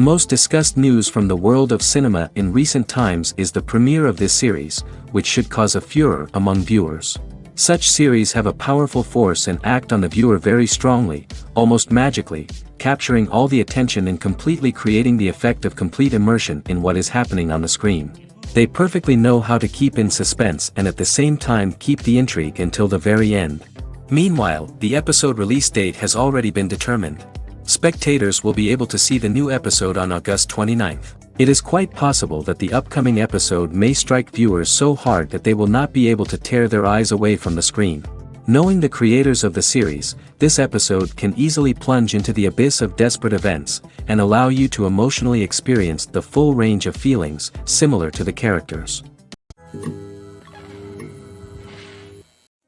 most discussed news from the world of cinema in recent times is the premiere of this series, which should cause a furor among viewers. Such series have a powerful force and act on the viewer very strongly, almost magically, capturing all the attention and completely creating the effect of complete immersion in what is happening on the screen. They perfectly know how to keep in suspense and at the same time keep the intrigue until the very end. Meanwhile, the episode release date has already been determined. Spectators will be able to see the new episode on August 29th. It is quite possible that the upcoming episode may strike viewers so hard that they will not be able to tear their eyes away from the screen. Knowing the creators of the series, this episode can easily plunge into the abyss of desperate events, and allow you to emotionally experience the full range of feelings, similar to the characters.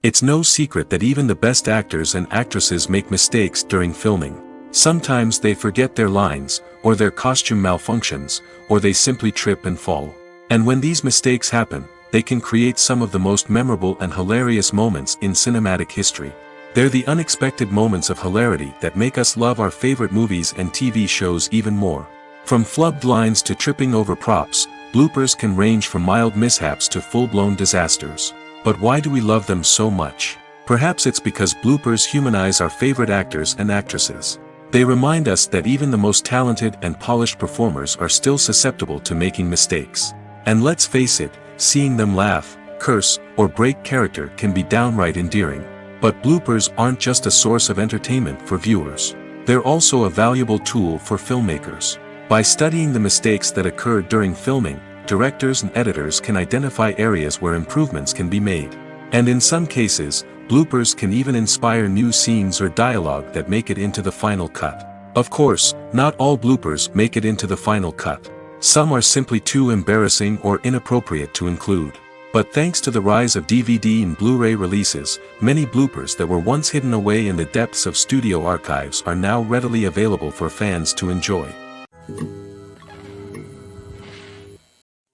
It's no secret that even the best actors and actresses make mistakes during filming. Sometimes they forget their lines, or their costume malfunctions, or they simply trip and fall. And when these mistakes happen, they can create some of the most memorable and hilarious moments in cinematic history. They're the unexpected moments of hilarity that make us love our favorite movies and TV shows even more. From flubbed lines to tripping over props, bloopers can range from mild mishaps to full-blown disasters. But why do we love them so much? Perhaps it's because bloopers humanize our favorite actors and actresses. They remind us that even the most talented and polished performers are still susceptible to making mistakes. And let's face it, seeing them laugh, curse, or break character can be downright endearing. But bloopers aren't just a source of entertainment for viewers. They're also a valuable tool for filmmakers. By studying the mistakes that occurred during filming, directors and editors can identify areas where improvements can be made. And in some cases, bloopers can even inspire new scenes or dialogue that make it into the final cut. Of course, not all bloopers make it into the final cut. Some are simply too embarrassing or inappropriate to include. But thanks to the rise of DVD and Blu-ray releases, many bloopers that were once hidden away in the depths of studio archives are now readily available for fans to enjoy.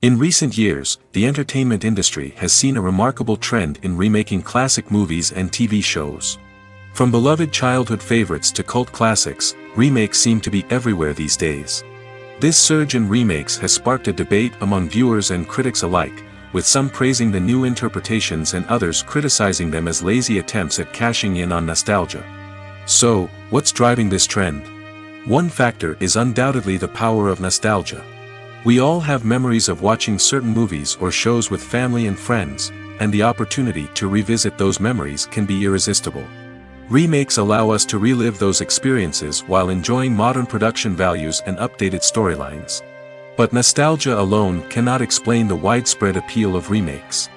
In recent years, the entertainment industry has seen a remarkable trend in remaking classic movies and TV shows. From beloved childhood favorites to cult classics, remakes seem to be everywhere these days. This surge in remakes has sparked a debate among viewers and critics alike, with some praising the new interpretations and others criticizing them as lazy attempts at cashing in on nostalgia. So, what's driving this trend? One factor is undoubtedly the power of nostalgia. We all have memories of watching certain movies or shows with family and friends, and the opportunity to revisit those memories can be irresistible. Remakes allow us to relive those experiences while enjoying modern production values and updated storylines. But nostalgia alone cannot explain the widespread appeal of remakes.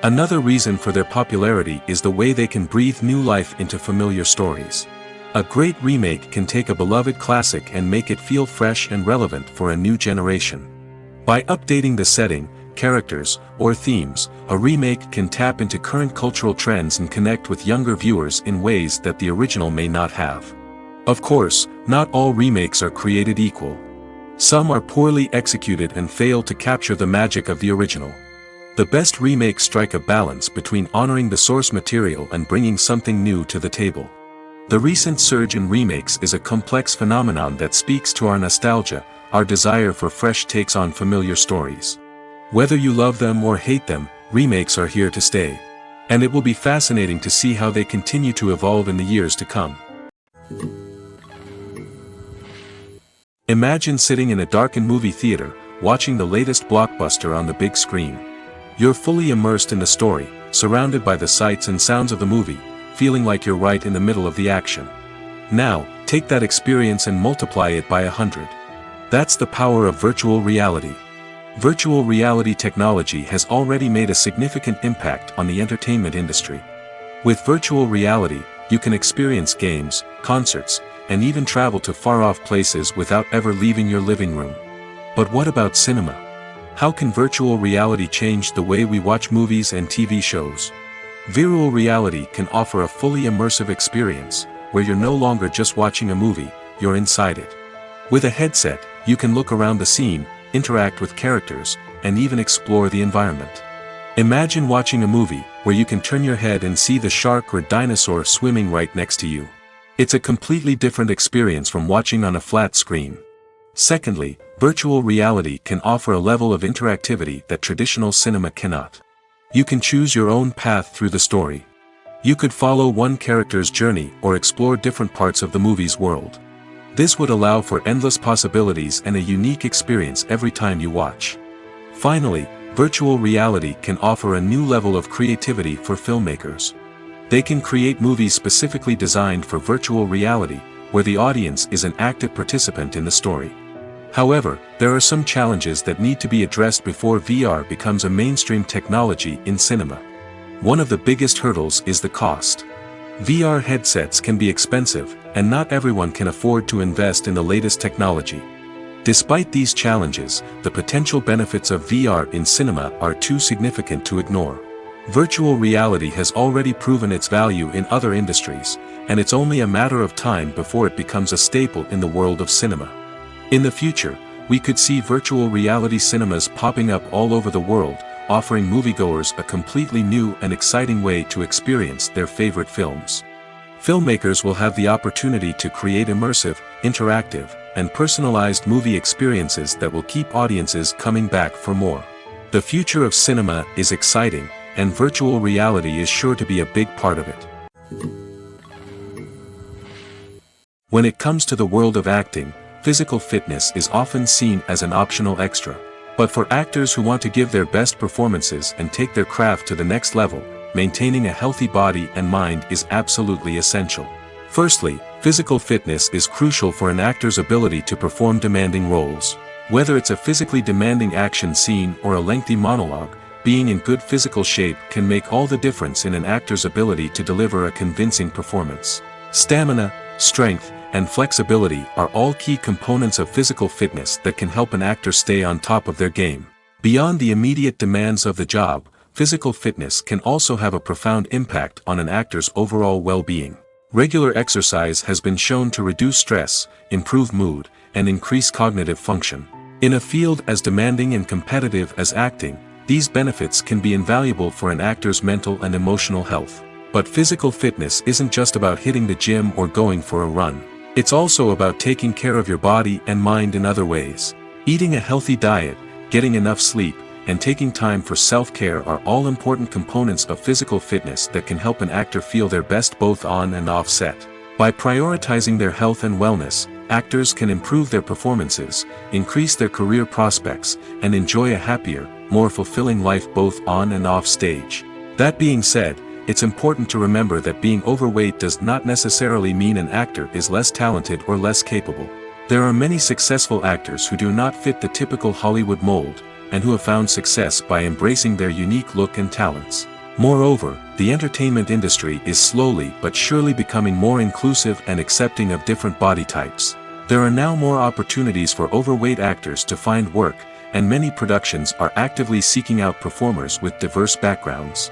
Another reason for their popularity is the way they can breathe new life into familiar stories. A great remake can take a beloved classic and make it feel fresh and relevant for a new generation. By updating the setting, characters, or themes, a remake can tap into current cultural trends and connect with younger viewers in ways that the original may not have. Of course, not all remakes are created equal. Some are poorly executed and fail to capture the magic of the original. The best remakes strike a balance between honoring the source material and bringing something new to the table. The recent surge in remakes is a complex phenomenon that speaks to our nostalgia, our desire for fresh takes on familiar stories. Whether you love them or hate them, remakes are here to stay. And it will be fascinating to see how they continue to evolve in the years to come. Imagine sitting in a darkened movie theater, watching the latest blockbuster on the big screen. You're fully immersed in the story, surrounded by the sights and sounds of the movie, feeling like you're right in the middle of the action. Now, take that experience and multiply it by 100. That's the power of virtual reality. Virtual reality technology has already made a significant impact on the entertainment industry. With virtual reality, you can experience games, concerts, and even travel to far-off places without ever leaving your living room. But what about cinema? How can virtual reality change the way we watch movies and TV shows? Virtual reality can offer a fully immersive experience, where you're no longer just watching a movie, you're inside it. With a headset, you can look around the scene, interact with characters, and even explore the environment. Imagine watching a movie, where you can turn your head and see the shark or dinosaur swimming right next to you. It's a completely different experience from watching on a flat screen. Secondly, virtual reality can offer a level of interactivity that traditional cinema cannot. You can choose your own path through the story. You could follow one character's journey or explore different parts of the movie's world. This would allow for endless possibilities and a unique experience every time you watch. Finally, virtual reality can offer a new level of creativity for filmmakers. They can create movies specifically designed for virtual reality, where the audience is an active participant in the story. However, there are some challenges that need to be addressed before VR becomes a mainstream technology in cinema. One of the biggest hurdles is the cost. VR headsets can be expensive, and not everyone can afford to invest in the latest technology. Despite these challenges, the potential benefits of VR in cinema are too significant to ignore. Virtual reality has already proven its value in other industries, and it's only a matter of time before it becomes a staple in the world of cinema. In the future, we could see virtual reality cinemas popping up all over the world, offering moviegoers a completely new and exciting way to experience their favorite films. Filmmakers will have the opportunity to create immersive, interactive, and personalized movie experiences that will keep audiences coming back for more. The future of cinema is exciting, and virtual reality is sure to be a big part of it. When it comes to the world of acting, physical fitness is often seen as an optional extra. But for actors who want to give their best performances and take their craft to the next level, maintaining a healthy body and mind is absolutely essential. Firstly, physical fitness is crucial for an actor's ability to perform demanding roles. Whether it's a physically demanding action scene or a lengthy monologue, being in good physical shape can make all the difference in an actor's ability to deliver a convincing performance. Stamina, strength, and flexibility are all key components of physical fitness that can help an actor stay on top of their game. Beyond the immediate demands of the job, physical fitness can also have a profound impact on an actor's overall well-being. Regular exercise has been shown to reduce stress, improve mood, and increase cognitive function. In a field as demanding and competitive as acting, these benefits can be invaluable for an actor's mental and emotional health. But physical fitness isn't just about hitting the gym or going for a run. It's also about taking care of your body and mind in other ways. Eating a healthy diet, getting enough sleep, and taking time for self-care are all important components of physical fitness that can help an actor feel their best both on and off set. By prioritizing their health and wellness, actors can improve their performances, increase their career prospects, and enjoy a happier, more fulfilling life both on and off stage. That being said, it's important to remember that being overweight does not necessarily mean an actor is less talented or less capable. There are many successful actors who do not fit the typical Hollywood mold, and who have found success by embracing their unique look and talents. Moreover, the entertainment industry is slowly but surely becoming more inclusive and accepting of different body types. There are now more opportunities for overweight actors to find work, and many productions are actively seeking out performers with diverse backgrounds.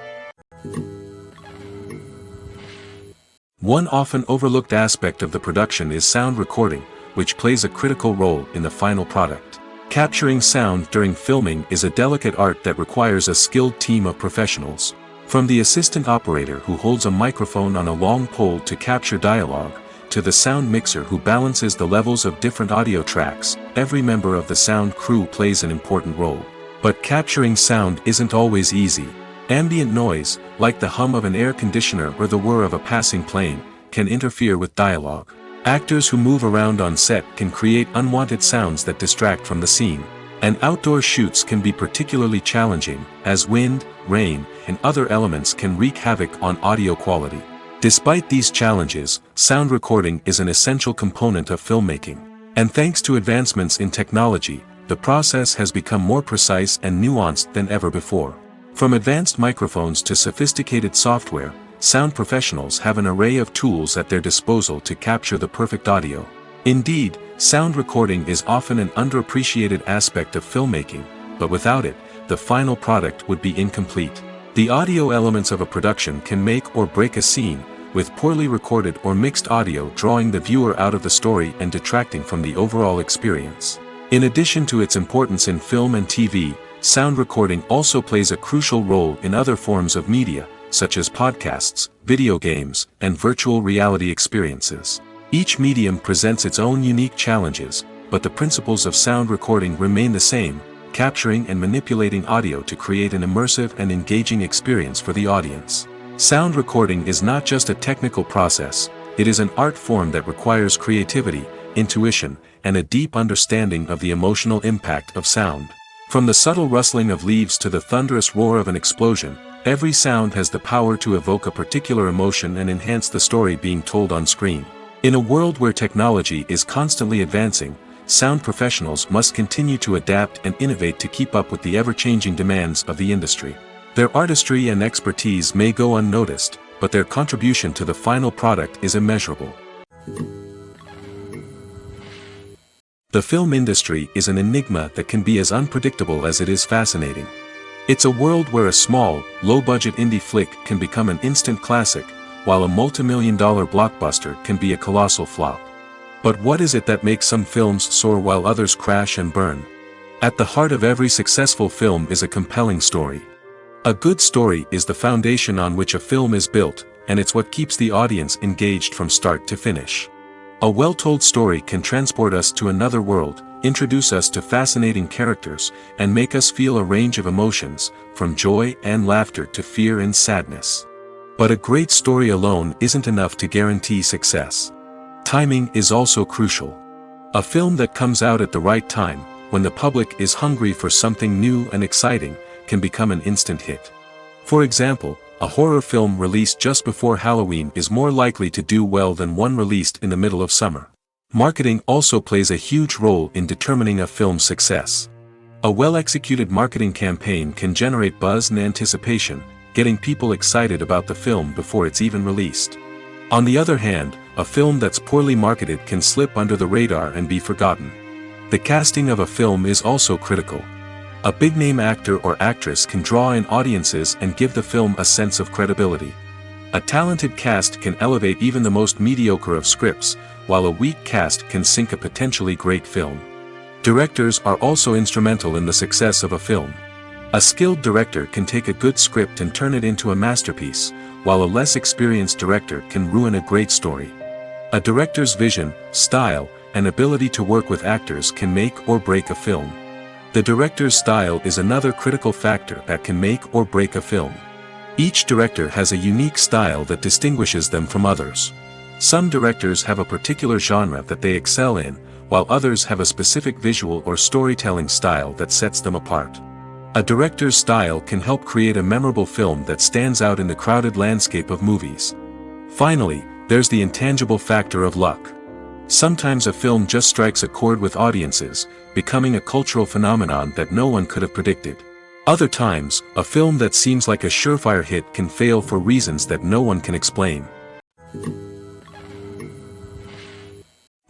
One often overlooked aspect of the production is sound recording, which plays a critical role in the final product. Capturing sound during filming is a delicate art that requires a skilled team of professionals. From the assistant operator who holds a microphone on a long pole to capture dialogue, to the sound mixer who balances the levels of different audio tracks, every member of the sound crew plays an important role. But capturing sound isn't always easy. Ambient noise, like the hum of an air conditioner or the whir of a passing plane, can interfere with dialogue. Actors who move around on set can create unwanted sounds that distract from the scene. And outdoor shoots can be particularly challenging, as wind, rain, and other elements can wreak havoc on audio quality. Despite these challenges, sound recording is an essential component of filmmaking. And thanks to advancements in technology, the process has become more precise and nuanced than ever before. From advanced microphones to sophisticated software, sound professionals have an array of tools at their disposal to capture the perfect audio. Indeed, sound recording is often an underappreciated aspect of filmmaking, but without it, the final product would be incomplete. The audio elements of a production can make or break a scene, with poorly recorded or mixed audio drawing the viewer out of the story and detracting from the overall experience. In addition to its importance in film and TV, sound recording also plays a crucial role in other forms of media, such as podcasts, video games, and virtual reality experiences. Each medium presents its own unique challenges, but the principles of sound recording remain the same, capturing and manipulating audio to create an immersive and engaging experience for the audience. Sound recording is not just a technical process, it is an art form that requires creativity, intuition, and a deep understanding of the emotional impact of sound. From the subtle rustling of leaves to the thunderous roar of an explosion, every sound has the power to evoke a particular emotion and enhance the story being told on screen. In a world where technology is constantly advancing, sound professionals must continue to adapt and innovate to keep up with the ever-changing demands of the industry. Their artistry and expertise may go unnoticed, but their contribution to the final product is immeasurable. The film industry is an enigma that can be as unpredictable as it is fascinating. It's a world where a small, low-budget indie flick can become an instant classic, while a multi-million-dollar blockbuster can be a colossal flop. But what is it that makes some films soar while others crash and burn? At the heart of every successful film is a compelling story. A good story is the foundation on which a film is built, and it's what keeps the audience engaged from start to finish. A well-told story can transport us to another world, introduce us to fascinating characters, and make us feel a range of emotions, from joy and laughter to fear and sadness. But a great story alone isn't enough to guarantee success. Timing is also crucial. A film that comes out at the right time, when the public is hungry for something new and exciting, can become an instant hit. For example, a horror film released just before Halloween is more likely to do well than one released in the middle of summer. Marketing also plays a huge role in determining a film's success. A well-executed marketing campaign can generate buzz and anticipation, getting people excited about the film before it's even released. On the other hand, a film that's poorly marketed can slip under the radar and be forgotten. The casting of a film is also critical. A big-name actor or actress can draw in audiences and give the film a sense of credibility. A talented cast can elevate even the most mediocre of scripts, while a weak cast can sink a potentially great film. Directors are also instrumental in the success of a film. A skilled director can take a good script and turn it into a masterpiece, while a less experienced director can ruin a great story. A director's vision, style, and ability to work with actors can make or break a film. The director's style is another critical factor that can make or break a film. Each director has a unique style that distinguishes them from others. Some directors have a particular genre that they excel in, while others have a specific visual or storytelling style that sets them apart. A director's style can help create a memorable film that stands out in the crowded landscape of movies. Finally, there's the intangible factor of luck. Sometimes a film just strikes a chord with audiences, becoming a cultural phenomenon that no one could have predicted. Other times, a film that seems like a surefire hit can fail for reasons that no one can explain.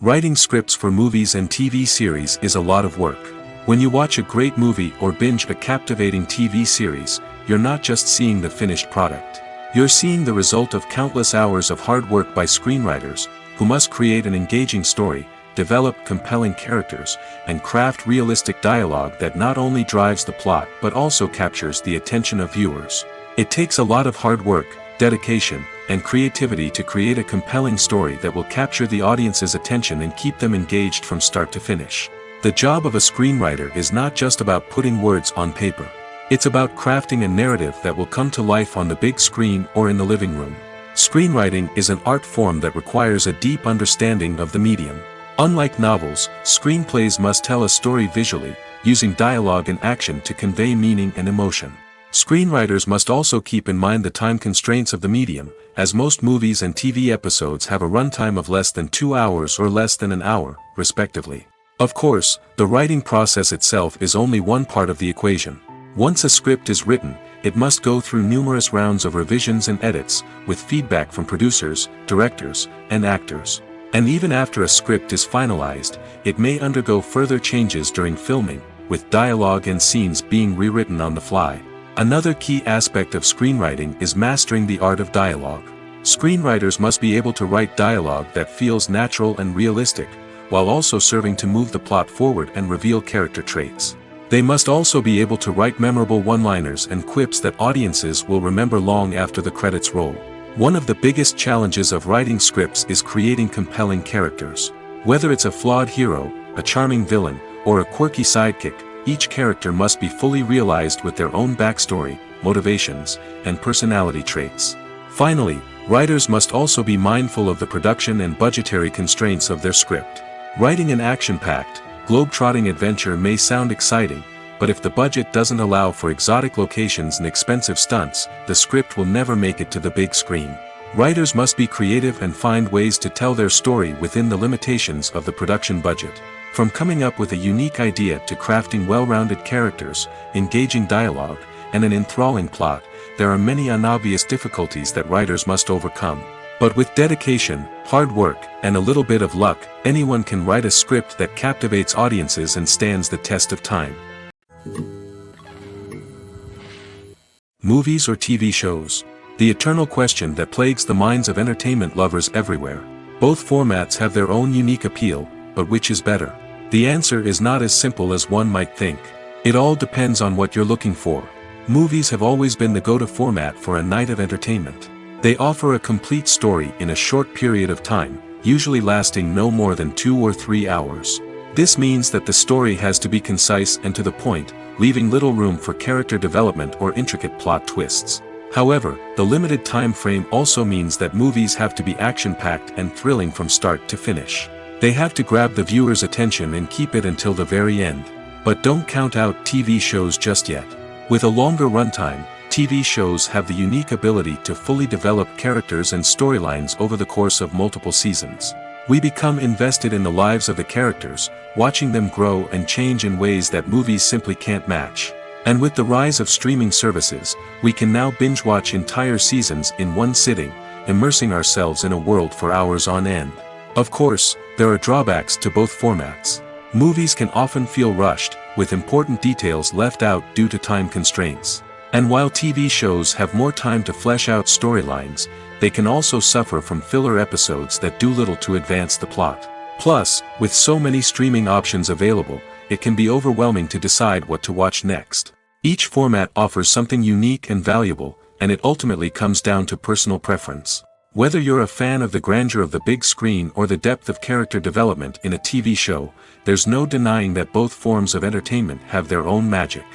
Writing scripts for movies and TV series is a lot of work. When you watch a great movie or binge a captivating TV series, you're not just seeing the finished product. You're seeing the result of countless hours of hard work by screenwriters, who must create an engaging story, develop compelling characters, and craft realistic dialogue that not only drives the plot but also captures the attention of viewers. It takes a lot of hard work, dedication, and creativity to create a compelling story that will capture the audience's attention and keep them engaged from start to finish. The job of a screenwriter is not just about putting words on paper. It's about crafting a narrative that will come to life on the big screen or in the living room. Screenwriting is an art form that requires a deep understanding of the medium. Unlike novels, screenplays must tell a story visually, using dialogue and action to convey meaning and emotion. Screenwriters must also keep in mind the time constraints of the medium, as most movies and TV episodes have a runtime of less than 2 hours or less than an hour, respectively. Of course, the writing process itself is only one part of the equation. Once a script is written, it must go through numerous rounds of revisions and edits, with feedback from producers, directors, and actors. And even after a script is finalized, it may undergo further changes during filming, with dialogue and scenes being rewritten on the fly. Another key aspect of screenwriting is mastering the art of dialogue. Screenwriters must be able to write dialogue that feels natural and realistic, while also serving to move the plot forward and reveal character traits. They must also be able to write memorable one-liners and quips that audiences will remember long after the credits roll. One of the biggest challenges of writing scripts is creating compelling characters. Whether it's a flawed hero, a charming villain, or a quirky sidekick, each character must be fully realized with their own backstory, motivations, and personality traits. Finally, writers must also be mindful of the production and budgetary constraints of their script. Writing an action-packed, globe-trotting adventure may sound exciting, but if the budget doesn't allow for exotic locations and expensive stunts, the script will never make it to the big screen. Writers must be creative and find ways to tell their story within the limitations of the production budget. From coming up with a unique idea to crafting well-rounded characters, engaging dialogue, and an enthralling plot, there are many unobvious difficulties that writers must overcome. But with dedication, hard work, and a little bit of luck, anyone can write a script that captivates audiences and stands the test of time. Movies or TV shows? The eternal question that plagues the minds of entertainment lovers everywhere. Both formats have their own unique appeal, but which is better? The answer is not as simple as one might think. It all depends on what you're looking for. Movies have always been the go-to format for a night of entertainment. They offer a complete story in a short period of time, usually lasting no more than 2 or 3 hours. This means that the story has to be concise and to the point, leaving little room for character development or intricate plot twists. However, the limited time frame also means that movies have to be action-packed and thrilling from start to finish. They have to grab the viewer's attention and keep it until the very end. But don't count out TV shows just yet. With a longer runtime, TV shows have the unique ability to fully develop characters and storylines over the course of multiple seasons. We become invested in the lives of the characters, watching them grow and change in ways that movies simply can't match. And with the rise of streaming services, we can now binge-watch entire seasons in one sitting, immersing ourselves in a world for hours on end. Of course, there are drawbacks to both formats. Movies can often feel rushed, with important details left out due to time constraints. And while TV shows have more time to flesh out storylines, they can also suffer from filler episodes that do little to advance the plot. Plus, with so many streaming options available, it can be overwhelming to decide what to watch next. Each format offers something unique and valuable, and it ultimately comes down to personal preference. Whether you're a fan of the grandeur of the big screen or the depth of character development in a TV show, there's no denying that both forms of entertainment have their own magic.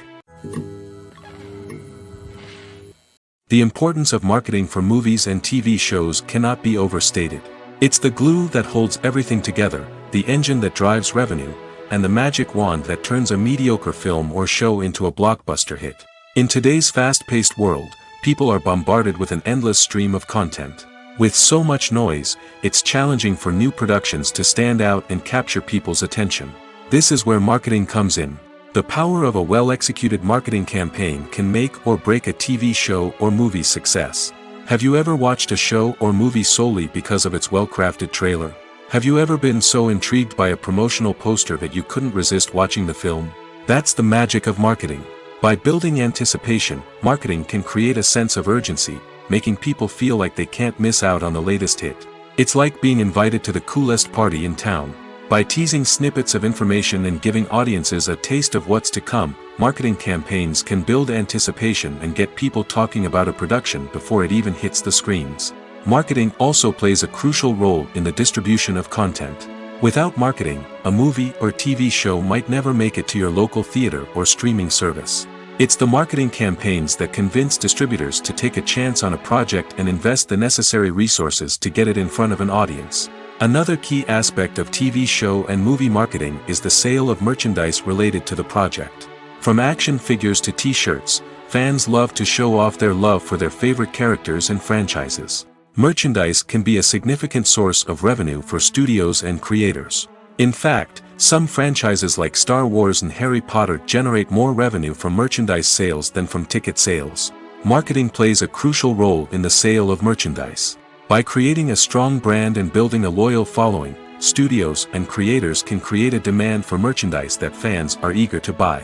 The importance of marketing for movies and TV shows cannot be overstated. It's the glue that holds everything together, the engine that drives revenue, and the magic wand that turns a mediocre film or show into a blockbuster hit. In today's fast-paced world, people are bombarded with an endless stream of content. With so much noise, it's challenging for new productions to stand out and capture people's attention. This is where marketing comes in. The power of a well-executed marketing campaign can make or break a TV show or movie's success. Have you ever watched a show or movie solely because of its well-crafted trailer? Have you ever been so intrigued by a promotional poster that you couldn't resist watching the film? That's the magic of marketing. By building anticipation, marketing can create a sense of urgency, making people feel like they can't miss out on the latest hit. It's like being invited to the coolest party in town. By teasing snippets of information and giving audiences a taste of what's to come, marketing campaigns can build anticipation and get people talking about a production before it even hits the screens. Marketing also plays a crucial role in the distribution of content. Without marketing, a movie or TV show might never make it to your local theater or streaming service. It's the marketing campaigns that convince distributors to take a chance on a project and invest the necessary resources to get it in front of an audience. Another key aspect of TV show and movie marketing is the sale of merchandise related to the project. From action figures to t-shirts, fans love to show off their love for their favorite characters and franchises. Merchandise can be a significant source of revenue for studios and creators. In fact, some franchises like Star Wars and Harry Potter generate more revenue from merchandise sales than from ticket sales. Marketing plays a crucial role in the sale of merchandise. By creating a strong brand and building a loyal following, studios and creators can create a demand for merchandise that fans are eager to buy.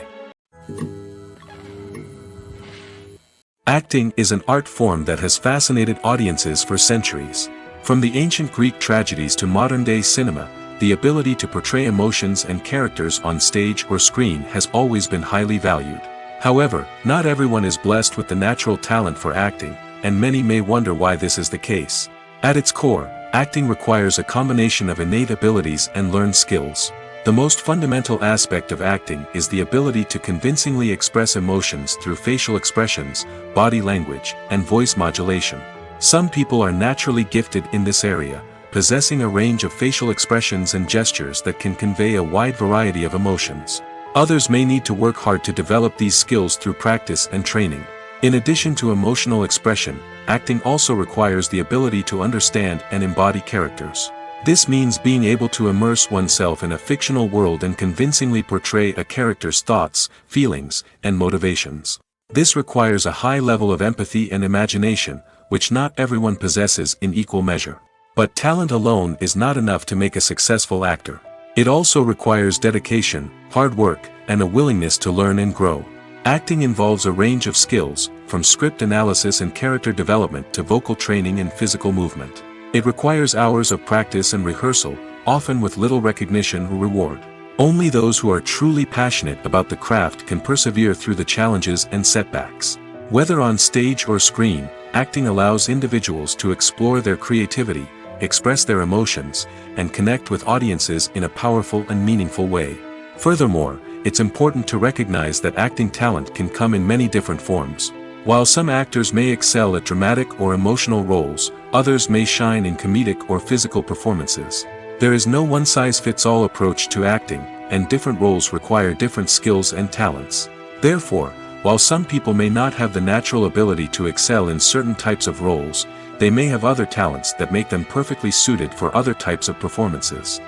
Acting is an art form that has fascinated audiences for centuries. From the ancient Greek tragedies to modern-day cinema, the ability to portray emotions and characters on stage or screen has always been highly valued. However, not everyone is blessed with the natural talent for acting, and many may wonder why this is the case. At its core, acting requires a combination of innate abilities and learned skills. The most fundamental aspect of acting is the ability to convincingly express emotions through facial expressions, body language, and voice modulation. Some people are naturally gifted in this area, possessing a range of facial expressions and gestures that can convey a wide variety of emotions. Others may need to work hard to develop these skills through practice and training. In addition to emotional expression, acting also requires the ability to understand and embody characters. This means being able to immerse oneself in a fictional world and convincingly portray a character's thoughts, feelings, and motivations. This requires a high level of empathy and imagination, which not everyone possesses in equal measure. But talent alone is not enough to make a successful actor. It also requires dedication, hard work, and a willingness to learn and grow. Acting involves a range of skills, from script analysis and character development to vocal training and physical movement. It requires hours of practice and rehearsal, often with little recognition or reward. Only those who are truly passionate about the craft can persevere through the challenges and setbacks. Whether on stage or screen, acting allows individuals to explore their creativity, express their emotions, and connect with audiences in a powerful and meaningful way. Furthermore, it's important to recognize that acting talent can come in many different forms. While some actors may excel at dramatic or emotional roles, others may shine in comedic or physical performances. There is no one-size-fits-all approach to acting, and different roles require different skills and talents. Therefore, while some people may not have the natural ability to excel in certain types of roles, they may have other talents that make them perfectly suited for other types of performances.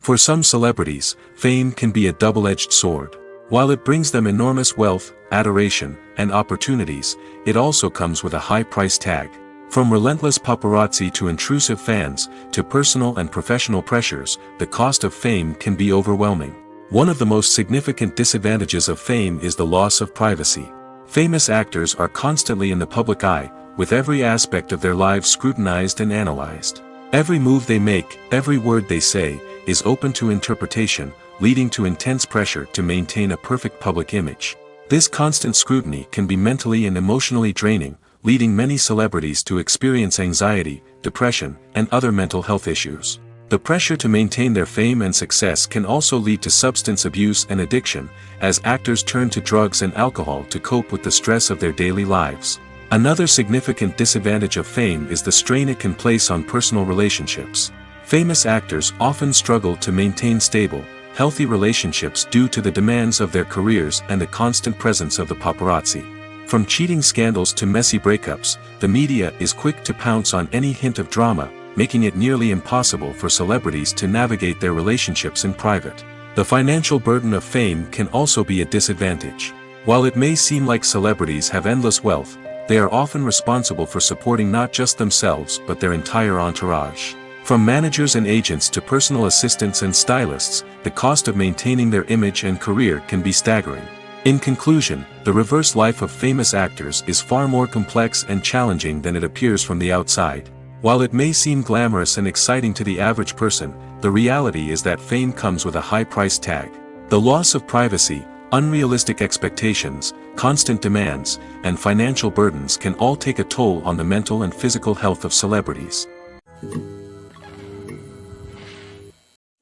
For some celebrities, fame can be a double-edged sword. While it brings them enormous wealth, adoration, and opportunities, it also comes with a high price tag. From relentless paparazzi to intrusive fans, to personal and professional pressures, the cost of fame can be overwhelming. One of the most significant disadvantages of fame is the loss of privacy. Famous actors are constantly in the public eye, with every aspect of their lives scrutinized and analyzed. Every move they make, every word they say, is open to interpretation, leading to intense pressure to maintain a perfect public image. This constant scrutiny can be mentally and emotionally draining, leading many celebrities to experience anxiety, depression, and other mental health issues. The pressure to maintain their fame and success can also lead to substance abuse and addiction, as actors turn to drugs and alcohol to cope with the stress of their daily lives. Another significant disadvantage of fame is the strain it can place on personal relationships. Famous actors often struggle to maintain stable, healthy relationships due to the demands of their careers and the constant presence of the paparazzi. From cheating scandals to messy breakups, the media is quick to pounce on any hint of drama, making it nearly impossible for celebrities to navigate their relationships in private. The financial burden of fame can also be a disadvantage. While it may seem like celebrities have endless wealth, they are often responsible for supporting not just themselves but their entire entourage. From managers and agents to personal assistants and stylists, the cost of maintaining their image and career can be staggering. In conclusion, the reverse life of famous actors is far more complex and challenging than it appears from the outside. While it may seem glamorous and exciting to the average person, the reality is that fame comes with a high price tag. The loss of privacy, unrealistic expectations, constant demands, and financial burdens can all take a toll on the mental and physical health of celebrities.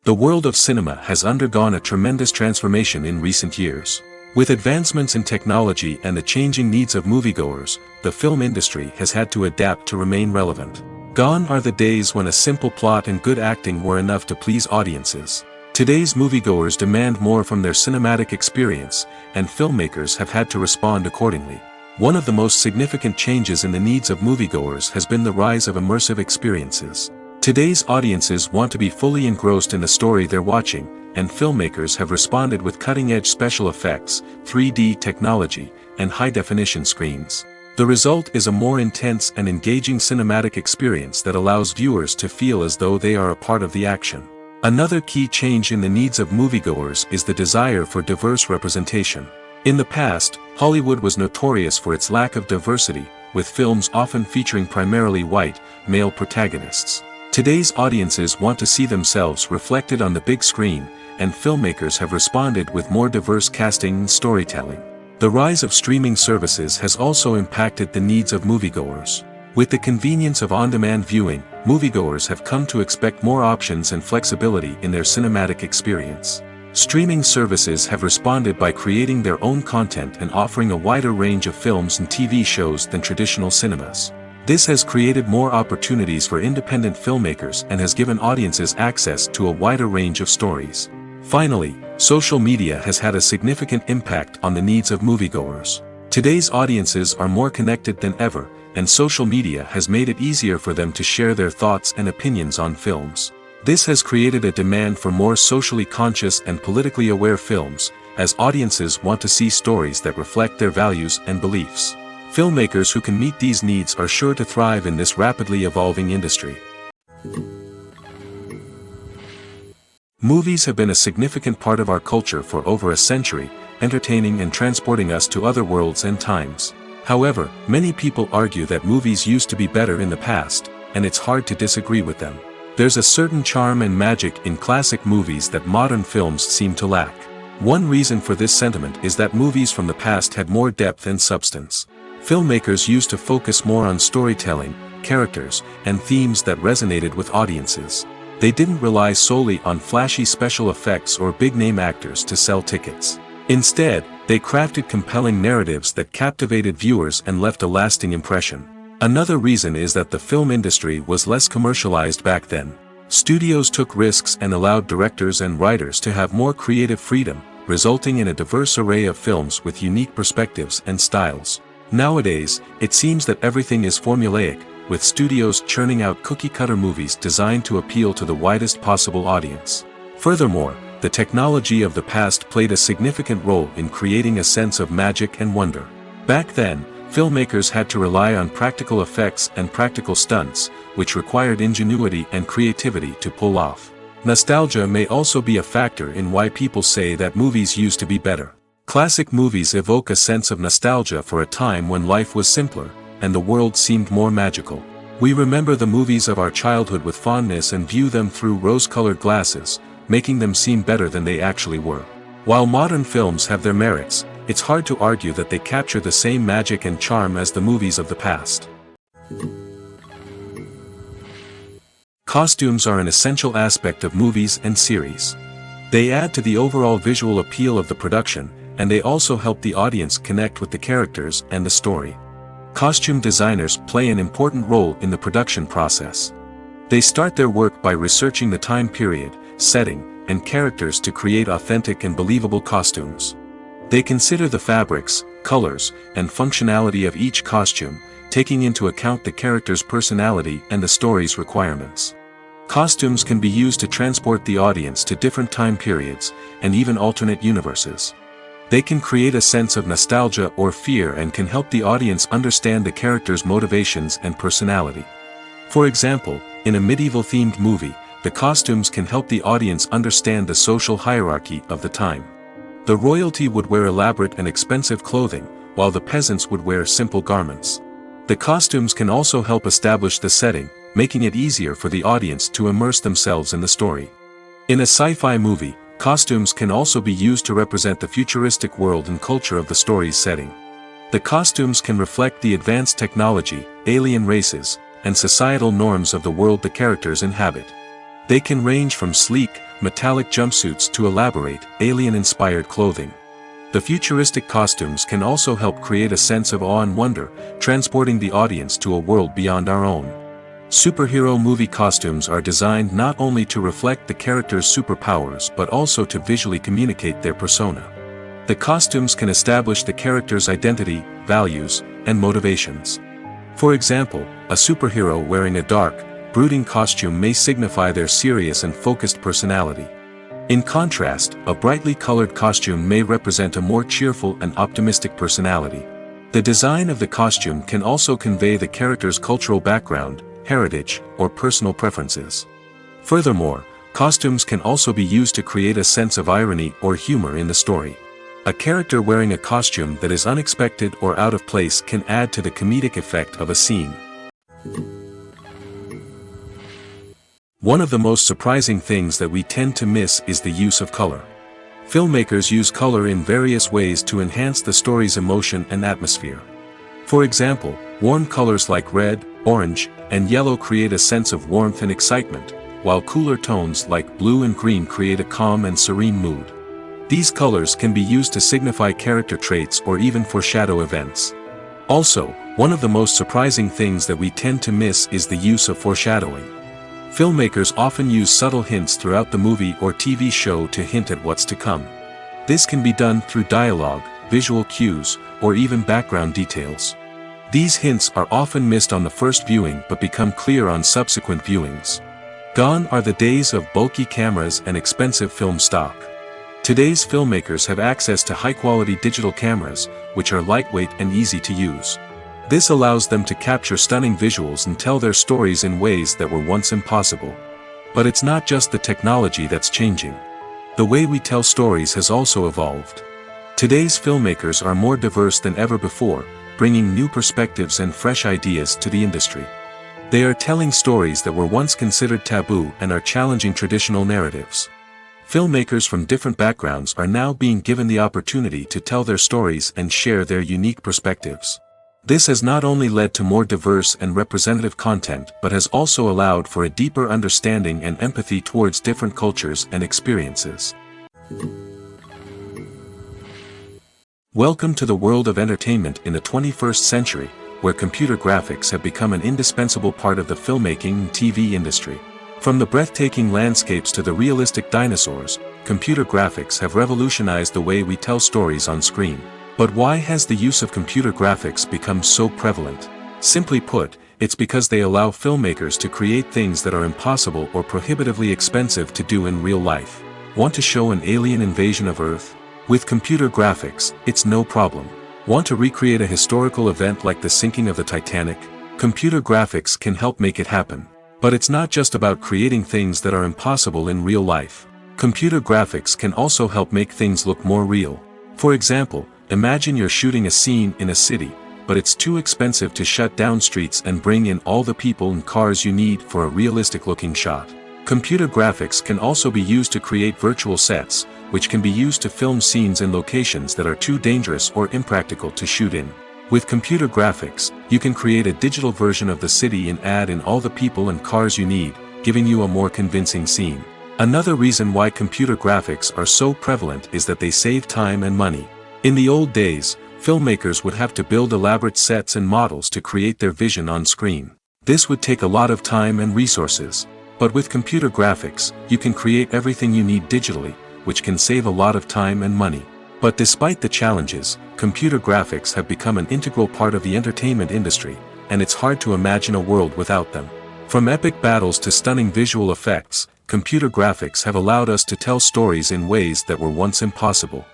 The world of cinema has undergone a tremendous transformation in recent years. With advancements in technology and the changing needs of moviegoers, the film industry has had to adapt to remain relevant. Gone are the days when a simple plot and good acting were enough to please audiences. Today's moviegoers demand more from their cinematic experience, and filmmakers have had to respond accordingly. One of the most significant changes in the needs of moviegoers has been the rise of immersive experiences. Today's audiences want to be fully engrossed in the story they're watching, and filmmakers have responded with cutting-edge special effects, 3D technology, and high-definition screens. The result is a more intense and engaging cinematic experience that allows viewers to feel as though they are a part of the action. Another key change in the needs of moviegoers is the desire for diverse representation. In the past, Hollywood was notorious for its lack of diversity, with films often featuring primarily white, male protagonists. Today's audiences want to see themselves reflected on the big screen, and filmmakers have responded with more diverse casting and storytelling. The rise of streaming services has also impacted the needs of moviegoers. With the convenience of on-demand viewing, moviegoers have come to expect more options and flexibility in their cinematic experience. Streaming services have responded by creating their own content and offering a wider range of films and TV shows than traditional cinemas. This has created more opportunities for independent filmmakers and has given audiences access to a wider range of stories. Finally, social media has had a significant impact on the needs of moviegoers. Today's audiences are more connected than ever, and social media has made it easier for them to share their thoughts and opinions on films. This has created a demand for more socially conscious and politically aware films, as audiences want to see stories that reflect their values and beliefs. Filmmakers who can meet these needs are sure to thrive in this rapidly evolving industry. Movies have been a significant part of our culture for over a century, entertaining and transporting us to other worlds and times. However, many people argue that movies used to be better in the past, and it's hard to disagree with them. There's a certain charm and magic in classic movies that modern films seem to lack. One reason for this sentiment is that movies from the past had more depth and substance. Filmmakers used to focus more on storytelling, characters, and themes that resonated with audiences. They didn't rely solely on flashy special effects or big-name actors to sell tickets. Instead, they crafted compelling narratives that captivated viewers and left a lasting impression. Another reason is that the film industry was less commercialized back then. Studios took risks and allowed directors and writers to have more creative freedom, resulting in a diverse array of films with unique perspectives and styles. Nowadays, it seems that everything is formulaic, with studios churning out cookie-cutter movies designed to appeal to the widest possible audience. Furthermore, the technology of the past played a significant role in creating a sense of magic and wonder. Back then, filmmakers had to rely on practical effects and practical stunts, which required ingenuity and creativity to pull off. Nostalgia may also be a factor in why people say that movies used to be better. Classic movies evoke a sense of nostalgia for a time when life was simpler, and the world seemed more magical. We remember the movies of our childhood with fondness and view them through rose-colored glasses, making them seem better than they actually were. While modern films have their merits, it's hard to argue that they capture the same magic and charm as the movies of the past. Costumes are an essential aspect of movies and series. They add to the overall visual appeal of the production, and they also help the audience connect with the characters and the story. Costume designers play an important role in the production process. They start their work by researching the time period, setting, and characters to create authentic and believable costumes. They consider the fabrics, colors, and functionality of each costume, taking into account the character's personality and the story's requirements. Costumes can be used to transport the audience to different time periods, and even alternate universes. They can create a sense of nostalgia or fear and can help the audience understand the character's motivations and personality. For example, in a medieval-themed movie, the costumes can help the audience understand the social hierarchy of the time. The royalty would wear elaborate and expensive clothing, while the peasants would wear simple garments. The costumes can also help establish the setting, making it easier for the audience to immerse themselves in the story. In a sci-fi movie, costumes can also be used to represent the futuristic world and culture of the story's setting. The costumes can reflect the advanced technology, alien races, and societal norms of the world the characters inhabit. They can range from sleek, metallic jumpsuits to elaborate, alien-inspired clothing. The futuristic costumes can also help create a sense of awe and wonder, transporting the audience to a world beyond our own. Superhero movie costumes are designed not only to reflect the character's superpowers but also to visually communicate their persona. The costumes can establish the character's identity, values, and motivations. For example, a superhero wearing a dark, brooding costume may signify their serious and focused personality. In contrast, a brightly colored costume may represent a more cheerful and optimistic personality. The design of the costume can also convey the character's cultural background, heritage, or personal preferences. Furthermore, costumes can also be used to create a sense of irony or humor in the story. A character wearing a costume that is unexpected or out of place can add to the comedic effect of a scene. One of the most surprising things that we tend to miss is the use of color. Filmmakers use color in various ways to enhance the story's emotion and atmosphere. For example, warm colors like red, orange, and yellow create a sense of warmth and excitement, while cooler tones like blue and green create a calm and serene mood. These colors can be used to signify character traits or even foreshadow events. Also, one of the most surprising things that we tend to miss is the use of foreshadowing. Filmmakers often use subtle hints throughout the movie or TV show to hint at what's to come. This can be done through dialogue, visual cues, or even background details. These hints are often missed on the first viewing but become clear on subsequent viewings. Gone are the days of bulky cameras and expensive film stock. Today's filmmakers have access to high-quality digital cameras, which are lightweight and easy to use. This allows them to capture stunning visuals and tell their stories in ways that were once impossible. But it's not just the technology that's changing. The way we tell stories has also evolved. Today's filmmakers are more diverse than ever before, bringing new perspectives and fresh ideas to the industry. They are telling stories that were once considered taboo and are challenging traditional narratives. Filmmakers from different backgrounds are now being given the opportunity to tell their stories and share their unique perspectives. This has not only led to more diverse and representative content but has also allowed for a deeper understanding and empathy towards different cultures and experiences. Welcome to the world of entertainment in the 21st century, where computer graphics have become an indispensable part of the filmmaking and TV industry. From the breathtaking landscapes to the realistic dinosaurs, computer graphics have revolutionized the way we tell stories on screen. But why has the use of computer graphics become so prevalent? Simply put, it's because they allow filmmakers to create things that are impossible or prohibitively expensive to do in real life. Want to show an alien invasion of Earth? With computer graphics, it's no problem. Want to recreate a historical event like the sinking of the Titanic? Computer graphics can help make it happen. But it's not just about creating things that are impossible in real life. Computer graphics can also help make things look more real. For example, imagine you're shooting a scene in a city, but it's too expensive to shut down streets and bring in all the people and cars you need for a realistic-looking shot. Computer graphics can also be used to create virtual sets, which can be used to film scenes in locations that are too dangerous or impractical to shoot in. With computer graphics, you can create a digital version of the city and add in all the people and cars you need, giving you a more convincing scene. Another reason why computer graphics are so prevalent is that they save time and money. In the old days, filmmakers would have to build elaborate sets and models to create their vision on screen. This would take a lot of time and resources. But with computer graphics, you can create everything you need digitally, which can save a lot of time and money. But despite the challenges, computer graphics have become an integral part of the entertainment industry, and it's hard to imagine a world without them. From epic battles to stunning visual effects, computer graphics have allowed us to tell stories in ways that were once impossible.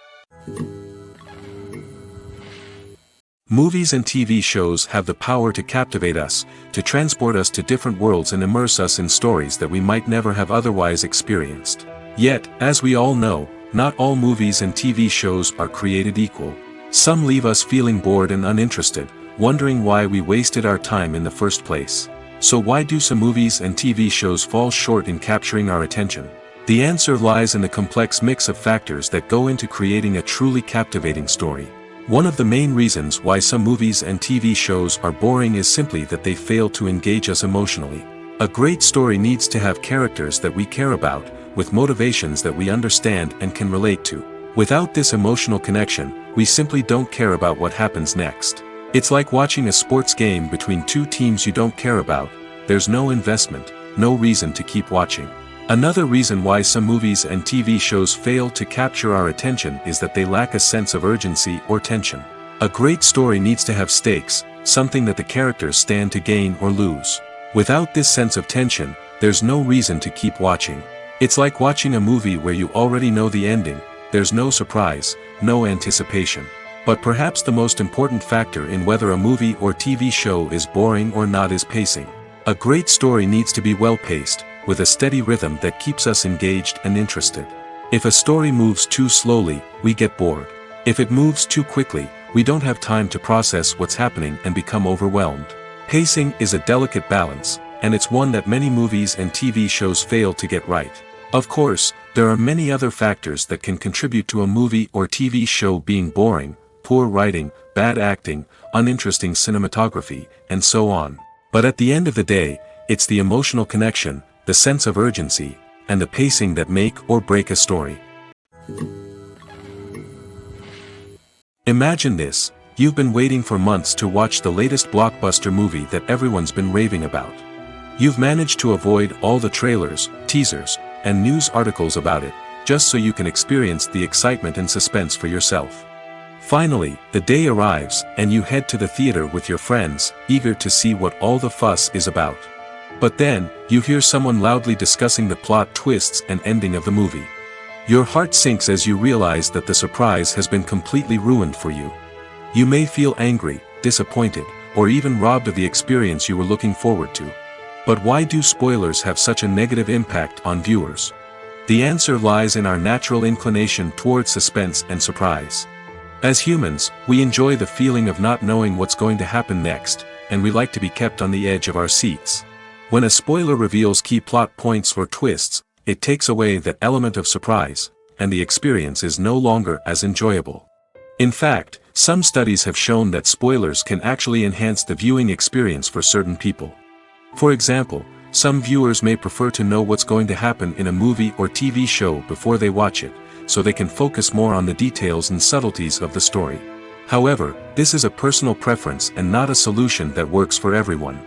Movies and TV shows have the power to captivate us, to transport us to different worlds and immerse us in stories that we might never have otherwise experienced. Yet, as we all know, not all movies and TV shows are created equal. Some leave us feeling bored and uninterested, wondering why we wasted our time in the first place. So why do some movies and TV shows fall short in capturing our attention? The answer lies in the complex mix of factors that go into creating a truly captivating story. One of the main reasons why some movies and TV shows are boring is simply that they fail to engage us emotionally. A great story needs to have characters that we care about, with motivations that we understand and can relate to. Without this emotional connection, we simply don't care about what happens next. It's like watching a sports game between two teams you don't care about. There's no investment, no reason to keep watching. Another reason why some movies and TV shows fail to capture our attention is that they lack a sense of urgency or tension. A great story needs to have stakes, something that the characters stand to gain or lose. Without this sense of tension, there's no reason to keep watching. It's like watching a movie where you already know the ending. There's no surprise, no anticipation. But perhaps the most important factor in whether a movie or TV show is boring or not is pacing. A great story needs to be well-paced, with a steady rhythm that keeps us engaged and interested. If a story moves too slowly, we get bored. If it moves too quickly, we don't have time to process what's happening and become overwhelmed. Pacing is a delicate balance, and it's one that many movies and TV shows fail to get right. Of course, there are many other factors that can contribute to a movie or TV show being boring: poor writing, bad acting, uninteresting cinematography, and so on. But at the end of the day, it's the emotional connection, the sense of urgency, and the pacing that make or break a story. Imagine this: you've been waiting for months to watch the latest blockbuster movie that everyone's been raving about. You've managed to avoid all the trailers, teasers, and news articles about it, just so you can experience the excitement and suspense for yourself. Finally, the day arrives, and you head to the theater with your friends, eager to see what all the fuss is about. But then, you hear someone loudly discussing the plot twists and ending of the movie. Your heart sinks as you realize that the surprise has been completely ruined for you. You may feel angry, disappointed, or even robbed of the experience you were looking forward to. But why do spoilers have such a negative impact on viewers? The answer lies in our natural inclination towards suspense and surprise. As humans, we enjoy the feeling of not knowing what's going to happen next, and we like to be kept on the edge of our seats. When a spoiler reveals key plot points or twists, it takes away that element of surprise, and the experience is no longer as enjoyable. In fact, some studies have shown that spoilers can actually enhance the viewing experience for certain people. For example, some viewers may prefer to know what's going to happen in a movie or TV show before they watch it, so they can focus more on the details and subtleties of the story. However, this is a personal preference and not a solution that works for everyone.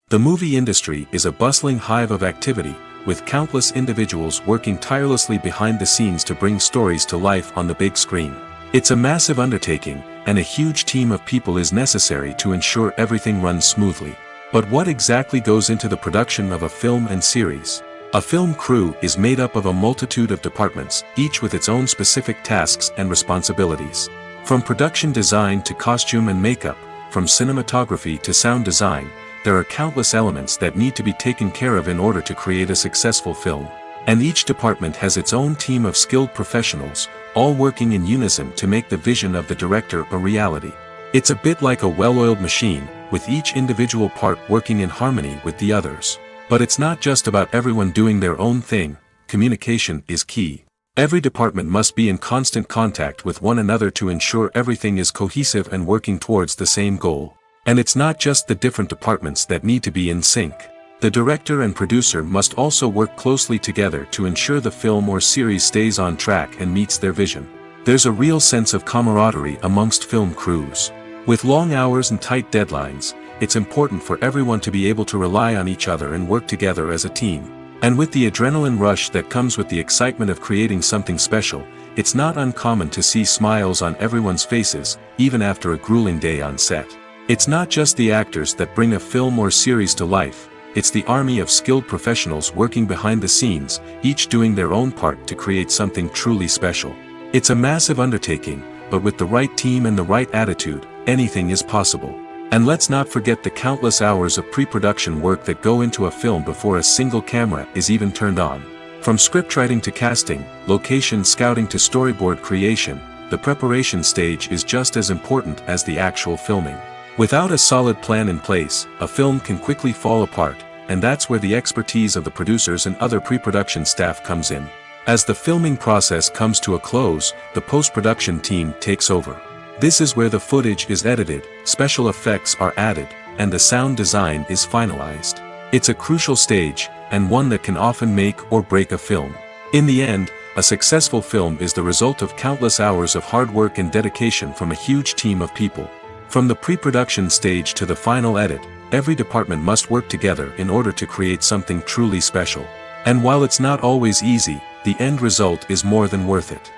The movie industry is a bustling hive of activity, with countless individuals working tirelessly behind the scenes to bring stories to life on the big screen. It's a massive undertaking, and a huge team of people is necessary to ensure everything runs smoothly. But what exactly goes into the production of a film and series? A film crew is made up of a multitude of departments, each with its own specific tasks and responsibilities. From production design to costume and makeup, from cinematography to sound design, there are countless elements that need to be taken care of in order to create a successful film. And each department has its own team of skilled professionals, all working in unison to make the vision of the director a reality. It's a bit like a well-oiled machine, with each individual part working in harmony with the others. But it's not just about everyone doing their own thing. Communication is key. Every department must be in constant contact with one another to ensure everything is cohesive and working towards the same goal. And it's not just the different departments that need to be in sync. The director and producer must also work closely together to ensure the film or series stays on track and meets their vision. There's a real sense of camaraderie amongst film crews. With long hours and tight deadlines, it's important for everyone to be able to rely on each other and work together as a team. And with the adrenaline rush that comes with the excitement of creating something special, it's not uncommon to see smiles on everyone's faces, even after a grueling day on set. It's not just the actors that bring a film or series to life, it's the army of skilled professionals working behind the scenes, each doing their own part to create something truly special. It's a massive undertaking, but with the right team and the right attitude, anything is possible. And let's not forget the countless hours of pre-production work that go into a film before a single camera is even turned on. From scriptwriting to casting, location scouting to storyboard creation, the preparation stage is just as important as the actual filming. Without a solid plan in place, a film can quickly fall apart, and that's where the expertise of the producers and other pre-production staff comes in. As the filming process comes to a close, the post-production team takes over. This is where the footage is edited, special effects are added, and the sound design is finalized. It's a crucial stage, and one that can often make or break a film. In the end, a successful film is the result of countless hours of hard work and dedication from a huge team of people. From the pre-production stage to the final edit, every department must work together in order to create something truly special. And while it's not always easy, the end result is more than worth it.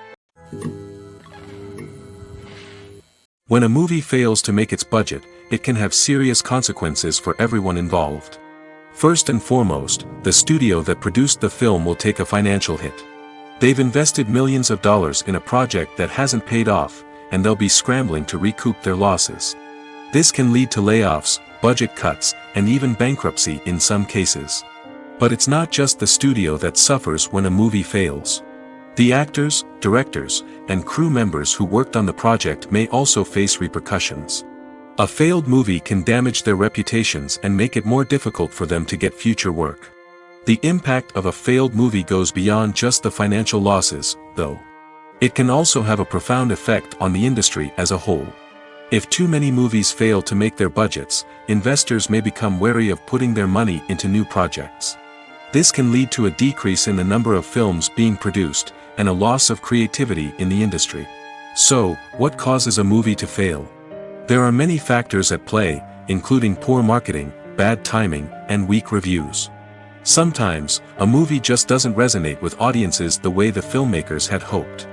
When a movie fails to make its budget, it can have serious consequences for everyone involved. First and foremost, the studio that produced the film will take a financial hit. They've invested millions of dollars in a project that hasn't paid off, and they'll be scrambling to recoup their losses. This can lead to layoffs, budget cuts, and even bankruptcy in some cases. But it's not just the studio that suffers when a movie fails. The actors, directors, and crew members who worked on the project may also face repercussions. A failed movie can damage their reputations and make it more difficult for them to get future work. The impact of a failed movie goes beyond just the financial losses, though. It can also have a profound effect on the industry as a whole. If too many movies fail to make their budgets, investors may become wary of putting their money into new projects. This can lead to a decrease in the number of films being produced, and a loss of creativity in the industry. So, what causes a movie to fail? There are many factors at play, including poor marketing, bad timing, and weak reviews. Sometimes, a movie just doesn't resonate with audiences the way the filmmakers had hoped.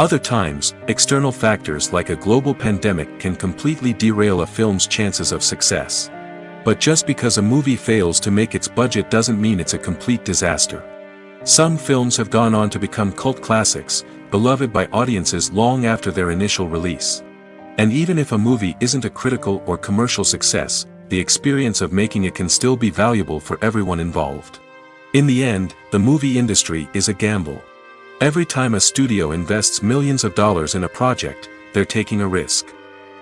Other times, external factors like a global pandemic can completely derail a film's chances of success. But just because a movie fails to make its budget doesn't mean it's a complete disaster. Some films have gone on to become cult classics, beloved by audiences long after their initial release. And even if a movie isn't a critical or commercial success, the experience of making it can still be valuable for everyone involved. In the end, the movie industry is a gamble. Every time a studio invests millions of dollars in a project, they're taking a risk.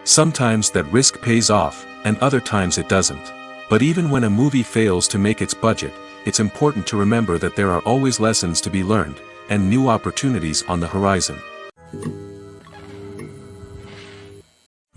Sometimes that risk pays off, and other times it doesn't. But even when a movie fails to make its budget, it's important to remember that there are always lessons to be learned, and new opportunities on the horizon.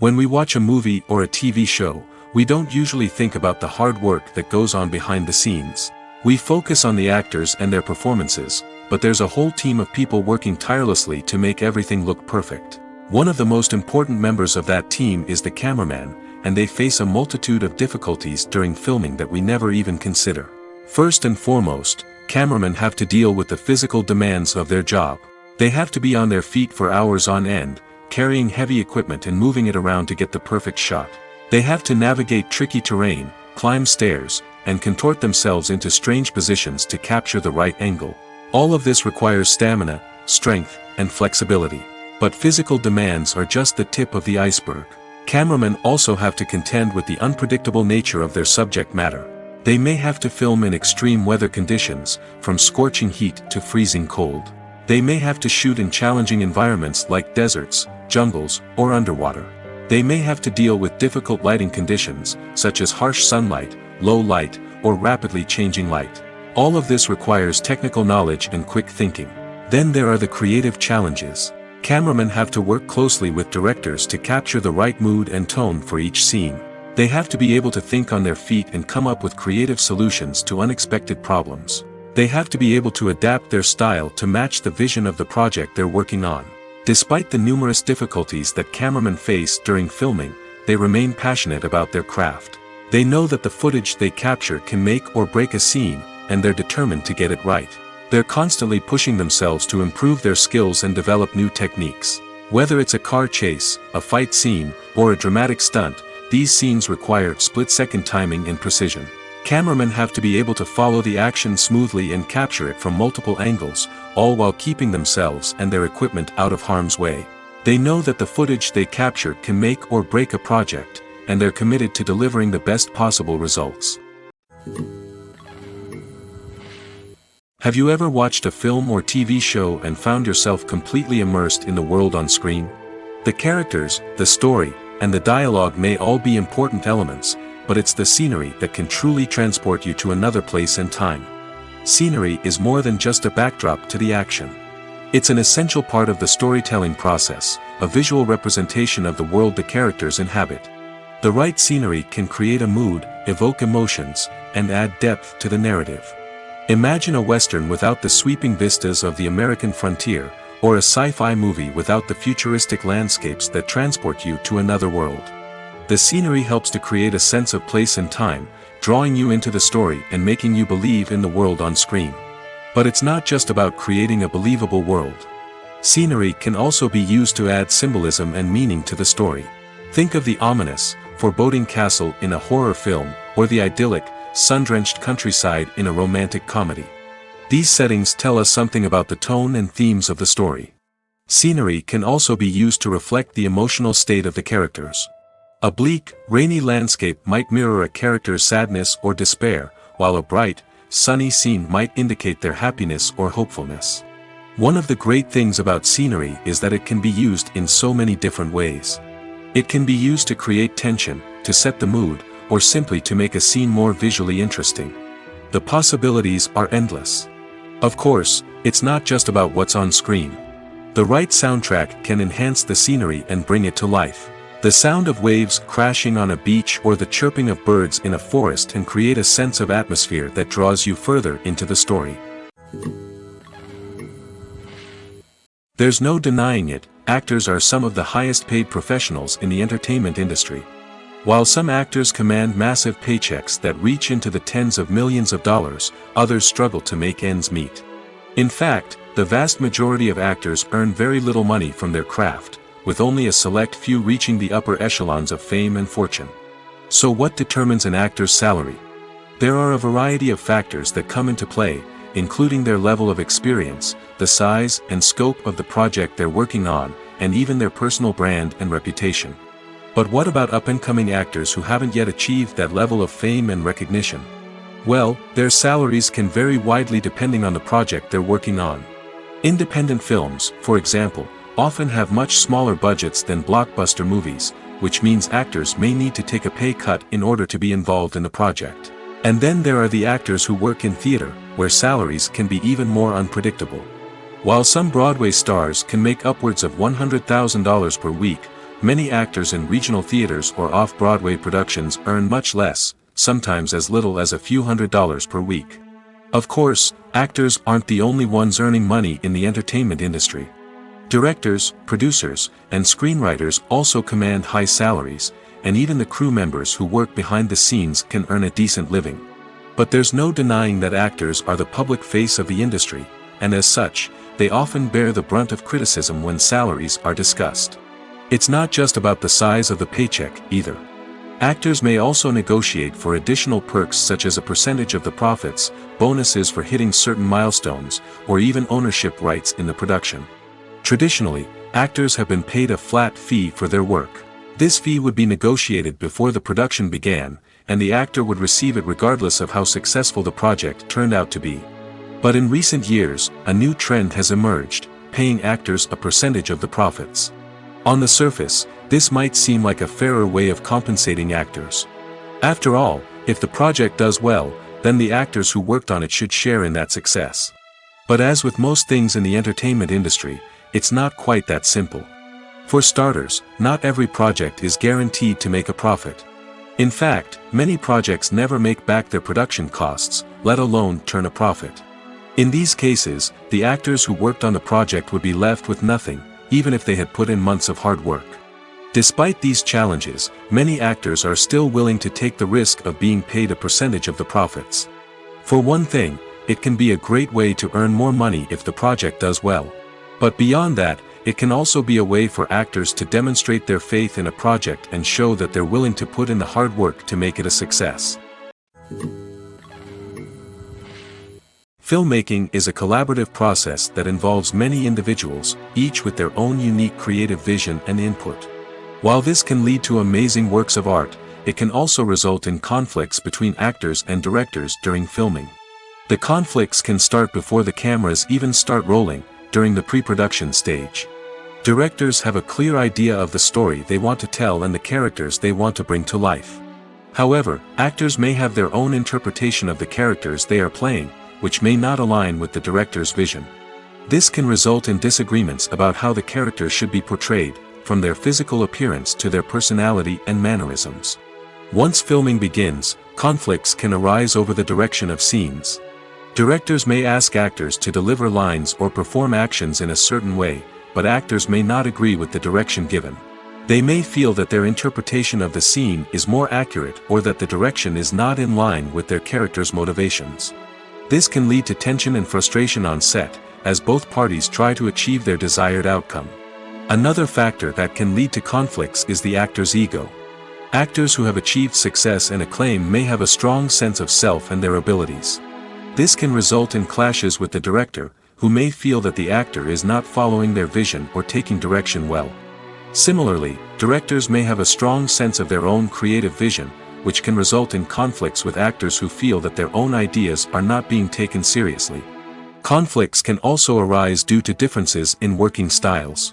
When we watch a movie or a TV show, we don't usually think about the hard work that goes on behind the scenes. We focus on the actors and their performances, but there's a whole team of people working tirelessly to make everything look perfect. One of the most important members of that team is the cameraman, and they face a multitude of difficulties during filming that we never even consider. First and foremost, cameramen have to deal with the physical demands of their job. They have to be on their feet for hours on end, carrying heavy equipment and moving it around to get the perfect shot. They have to navigate tricky terrain, climb stairs, and contort themselves into strange positions to capture the right angle. All of this requires stamina, strength, and flexibility. But physical demands are just the tip of the iceberg. Cameramen also have to contend with the unpredictable nature of their subject matter. They may have to film in extreme weather conditions, from scorching heat to freezing cold. They may have to shoot in challenging environments like deserts, jungles, or underwater. They may have to deal with difficult lighting conditions, such as harsh sunlight, low light, or rapidly changing light. All of this requires technical knowledge and quick thinking. Then there are the creative challenges. Cameramen have to work closely with directors to capture the right mood and tone for each scene. They have to be able to think on their feet and come up with creative solutions to unexpected problems. They have to be able to adapt their style to match the vision of the project they're working on. Despite the numerous difficulties that cameramen face during filming, they remain passionate about their craft. They know that the footage they capture can make or break a scene, and they're determined to get it right. They're constantly pushing themselves to improve their skills and develop new techniques. Whether it's a car chase, a fight scene, or a dramatic stunt, these scenes require split-second timing and precision. Cameramen have to be able to follow the action smoothly and capture it from multiple angles, all while keeping themselves and their equipment out of harm's way. They know that the footage they capture can make or break a project, and they're committed to delivering the best possible results. Have you ever watched a film or TV show and found yourself completely immersed in the world on screen? The characters, the story, and the dialogue may all be important elements, but it's the scenery that can truly transport you to another place and time. Scenery is more than just a backdrop to the action. It's an essential part of the storytelling process, a visual representation of the world the characters inhabit. The right scenery can create a mood, evoke emotions, and add depth to the narrative. Imagine a Western without the sweeping vistas of the American frontier, or a sci-fi movie without the futuristic landscapes that transport you to another world. The scenery helps to create a sense of place and time, drawing you into the story and making you believe in the world on screen. But it's not just about creating a believable world. Scenery can also be used to add symbolism and meaning to the story. Think of the ominous, foreboding castle in a horror film, or the idyllic, sun-drenched countryside in a romantic comedy. These settings tell us something about the tone and themes of the story. Scenery can also be used to reflect the emotional state of the characters. A bleak, rainy landscape might mirror a character's sadness or despair, while a bright, sunny scene might indicate their happiness or hopefulness. One of the great things about scenery is that it can be used in so many different ways. It can be used to create tension, to set the mood, or simply to make a scene more visually interesting. The possibilities are endless. Of course, it's not just about what's on screen. The right soundtrack can enhance the scenery and bring it to life. The sound of waves crashing on a beach or the chirping of birds in a forest can create a sense of atmosphere that draws you further into the story. There's no denying it, actors are some of the highest paid professionals in the entertainment industry. While some actors command massive paychecks that reach into the tens of millions of dollars, others struggle to make ends meet. In fact, the vast majority of actors earn very little money from their craft, with only a select few reaching the upper echelons of fame and fortune. So what determines an actor's salary? There are a variety of factors that come into play, including their level of experience, the size and scope of the project they're working on, and even their personal brand and reputation. But what about up-and-coming actors who haven't yet achieved that level of fame and recognition? Well, their salaries can vary widely depending on the project they're working on. Independent films, for example, often have much smaller budgets than blockbuster movies, which means actors may need to take a pay cut in order to be involved in the project. And then there are the actors who work in theater, where salaries can be even more unpredictable. While some Broadway stars can make upwards of $100,000 per week, many actors in regional theaters or off-Broadway productions earn much less, sometimes as little as a few $100s per week. Of course, actors aren't the only ones earning money in the entertainment industry. Directors, producers, and screenwriters also command high salaries, and even the crew members who work behind the scenes can earn a decent living. But there's no denying that actors are the public face of the industry, and as such, they often bear the brunt of criticism when salaries are discussed. It's not just about the size of the paycheck, either. Actors may also negotiate for additional perks such as a percentage of the profits, bonuses for hitting certain milestones, or even ownership rights in the production. Traditionally, actors have been paid a flat fee for their work. This fee would be negotiated before the production began, and the actor would receive it regardless of how successful the project turned out to be. But in recent years, a new trend has emerged, paying actors a percentage of the profits. On the surface, this might seem like a fairer way of compensating actors. After all, if the project does well, then the actors who worked on it should share in that success. But as with most things in the entertainment industry, it's not quite that simple. For starters, not every project is guaranteed to make a profit. In fact, many projects never make back their production costs, let alone turn a profit. In these cases, the actors who worked on the project would be left with nothing, even if they had put in months of hard work. Despite these challenges, many actors are still willing to take the risk of being paid a percentage of the profits. For one thing, it can be a great way to earn more money if the project does well. But beyond that, it can also be a way for actors to demonstrate their faith in a project and show that they're willing to put in the hard work to make it a success. Filmmaking is a collaborative process that involves many individuals, each with their own unique creative vision and input. While this can lead to amazing works of art, it can also result in conflicts between actors and directors during filming. The conflicts can start before the cameras even start rolling, during the pre-production stage. Directors have a clear idea of the story they want to tell and the characters they want to bring to life. However, actors may have their own interpretation of the characters they are playing, which may not align with the director's vision. This can result in disagreements about how the characters should be portrayed, from their physical appearance to their personality and mannerisms. Once filming begins, conflicts can arise over the direction of scenes. Directors may ask actors to deliver lines or perform actions in a certain way, but actors may not agree with the direction given. They may feel that their interpretation of the scene is more accurate or that the direction is not in line with their character's motivations. This can lead to tension and frustration on set, as both parties try to achieve their desired outcome. Another factor that can lead to conflicts is the actor's ego. Actors who have achieved success and acclaim may have a strong sense of self and their abilities. This can result in clashes with the director, who may feel that the actor is not following their vision or taking direction well. Similarly, directors may have a strong sense of their own creative vision, which can result in conflicts with actors who feel that their own ideas are not being taken seriously. Conflicts can also arise due to differences in working styles.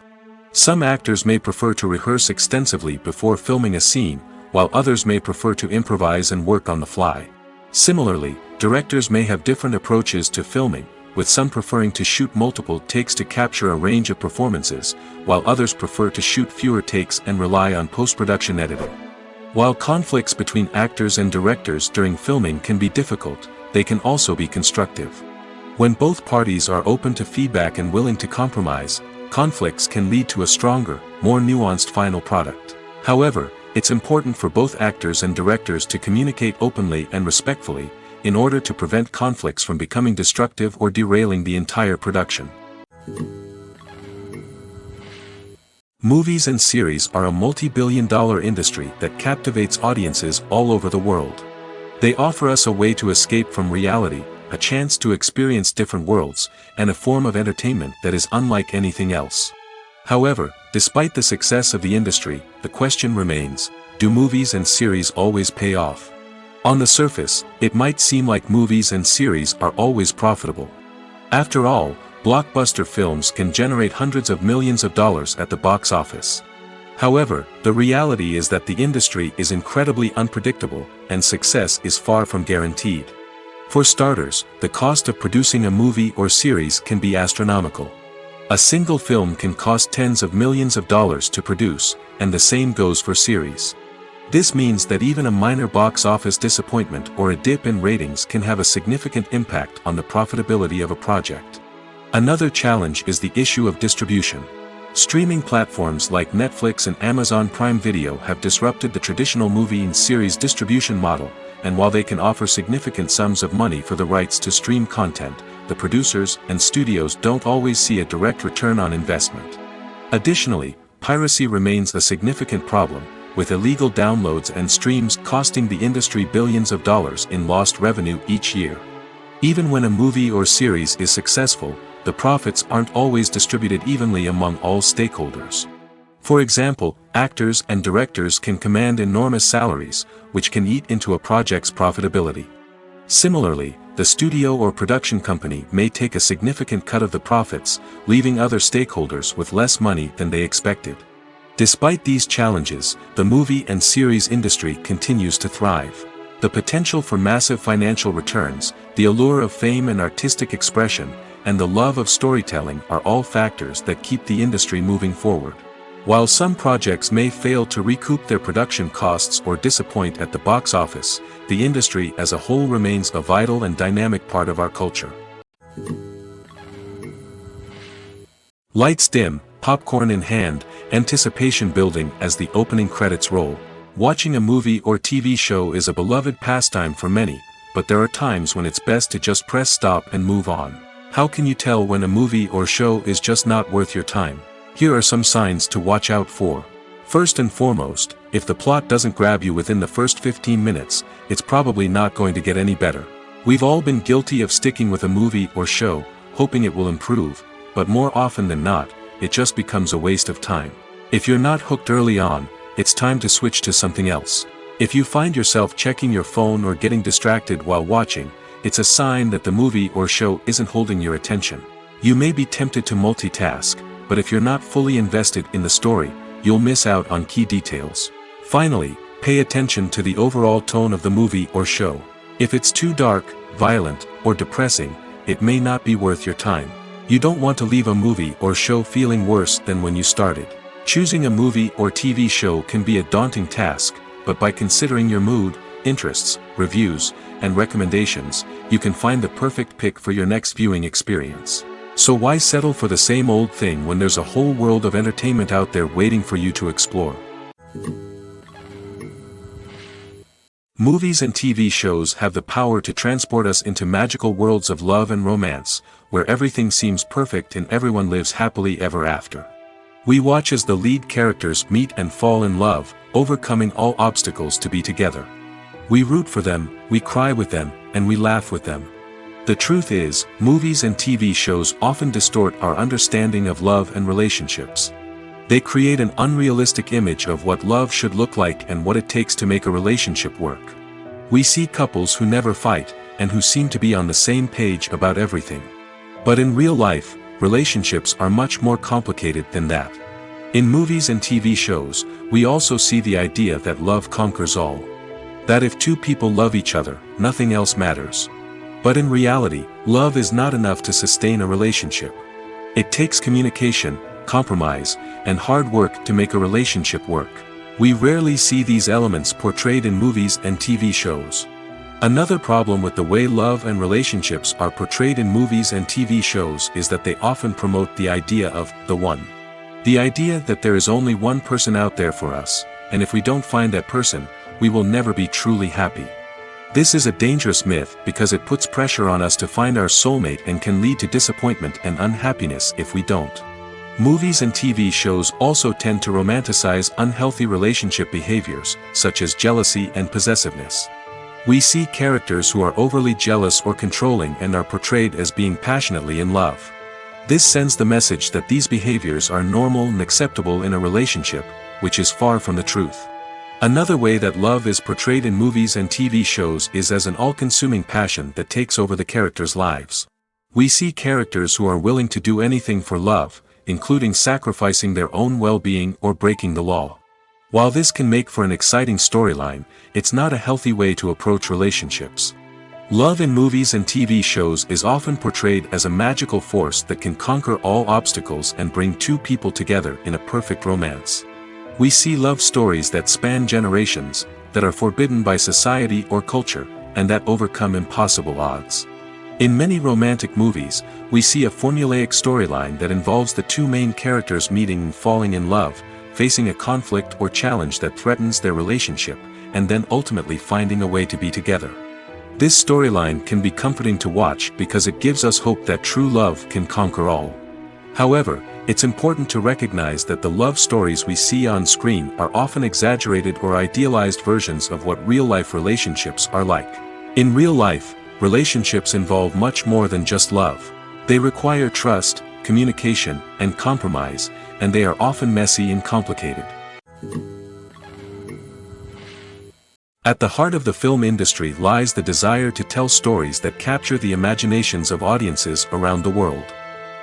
Some actors may prefer to rehearse extensively before filming a scene, while others may prefer to improvise and work on the fly. Similarly, directors may have different approaches to filming, with some preferring to shoot multiple takes to capture a range of performances, while others prefer to shoot fewer takes and rely on post-production editing. While conflicts between actors and directors during filming can be difficult, they can also be constructive. When both parties are open to feedback and willing to compromise, conflicts can lead to a stronger, more nuanced final product. However, it's important for both actors and directors to communicate openly and respectfully, in order to prevent conflicts from becoming destructive or derailing the entire production. Movies and series are a multi-billion-dollar industry that captivates audiences all over the world. They offer us a way to escape from reality, a chance to experience different worlds, and a form of entertainment that is unlike anything else. However, despite the success of the industry, the question remains, do movies and series always pay off? On the surface, it might seem like movies and series are always profitable. After all, blockbuster films can generate hundreds of millions of dollars at the box office. However, the reality is that the industry is incredibly unpredictable, and success is far from guaranteed. For starters, the cost of producing a movie or series can be astronomical. A single film can cost tens of millions of dollars to produce, and the same goes for series. This means that even a minor box office disappointment or a dip in ratings can have a significant impact on the profitability of a project. Another challenge is the issue of distribution. Streaming platforms like Netflix and Amazon Prime Video have disrupted the traditional movie and series distribution model, and while they can offer significant sums of money for the rights to stream content, the producers and studios don't always see a direct return on investment. Additionally, piracy remains a significant problem, with illegal downloads and streams costing the industry billions of dollars in lost revenue each year. Even when a movie or series is successful, the profits aren't always distributed evenly among all stakeholders. For example, actors and directors can command enormous salaries, which can eat into a project's profitability. Similarly, the studio or production company may take a significant cut of the profits, leaving other stakeholders with less money than they expected. Despite these challenges, the movie and series industry continues to thrive. The potential for massive financial returns, the allure of fame and artistic expression, and the love of storytelling are all factors that keep the industry moving forward. While some projects may fail to recoup their production costs or disappoint at the box office, the industry as a whole remains a vital and dynamic part of our culture. Lights dim, popcorn in hand, anticipation building as the opening credits roll. Watching a movie or TV show is a beloved pastime for many, but there are times when it's best to just press stop and move on. How can you tell when a movie or show is just not worth your time? Here are some signs to watch out for. First and foremost, if the plot doesn't grab you within the first 15 minutes, it's probably not going to get any better. We've all been guilty of sticking with a movie or show, hoping it will improve, but more often than not, it just becomes a waste of time. If you're not hooked early on, it's time to switch to something else. If you find yourself checking your phone or getting distracted while watching, it's a sign that the movie or show isn't holding your attention. You may be tempted to multitask, but if you're not fully invested in the story, you'll miss out on key details. Finally, pay attention to the overall tone of the movie or show. If it's too dark, violent, or depressing, it may not be worth your time. You don't want to leave a movie or show feeling worse than when you started. Choosing a movie or TV show can be a daunting task, but by considering your mood, interests, reviews, and recommendations, you can find the perfect pick for your next viewing experience. So why settle for the same old thing when there's a whole world of entertainment out there waiting for you to explore? Movies and TV shows have the power to transport us into magical worlds of love and romance, where everything seems perfect and everyone lives happily ever after. We watch as the lead characters meet and fall in love, overcoming all obstacles to be together. We root for them, we cry with them, and we laugh with them. The truth is, movies and TV shows often distort our understanding of love and relationships. They create an unrealistic image of what love should look like and what it takes to make a relationship work. We see couples who never fight, and who seem to be on the same page about everything. But in real life, relationships are much more complicated than that. In movies and TV shows, we also see the idea that love conquers all. That if two people love each other, nothing else matters. But in reality, love is not enough to sustain a relationship. It takes communication, compromise, and hard work to make a relationship work. We rarely see these elements portrayed in movies and TV shows. Another problem with the way love and relationships are portrayed in movies and TV shows is that they often promote the idea of the one. The idea that there is only one person out there for us, and if we don't find that person, we will never be truly happy. This is a dangerous myth because it puts pressure on us to find our soulmate and can lead to disappointment and unhappiness if we don't. Movies and TV shows also tend to romanticize unhealthy relationship behaviors, such as jealousy and possessiveness. We see characters who are overly jealous or controlling and are portrayed as being passionately in love. This sends the message that these behaviors are normal and acceptable in a relationship, which is far from the truth. Another way that love is portrayed in movies and TV shows is as an all-consuming passion that takes over the characters' lives. We see characters who are willing to do anything for love, including sacrificing their own well-being or breaking the law. While this can make for an exciting storyline, it's not a healthy way to approach relationships. Love in movies and TV shows is often portrayed as a magical force that can conquer all obstacles and bring two people together in a perfect romance. We see love stories that span generations, that are forbidden by society or culture, and that overcome impossible odds. In many romantic movies, we see a formulaic storyline that involves the two main characters meeting and falling in love, facing a conflict or challenge that threatens their relationship, and then ultimately finding a way to be together. This storyline can be comforting to watch because it gives us hope that true love can conquer all. However, it's important to recognize that the love stories we see on screen are often exaggerated or idealized versions of what real-life relationships are like. In real life, relationships involve much more than just love. They require trust, communication, and compromise, and they are often messy and complicated. At the heart of the film industry lies the desire to tell stories that capture the imaginations of audiences around the world.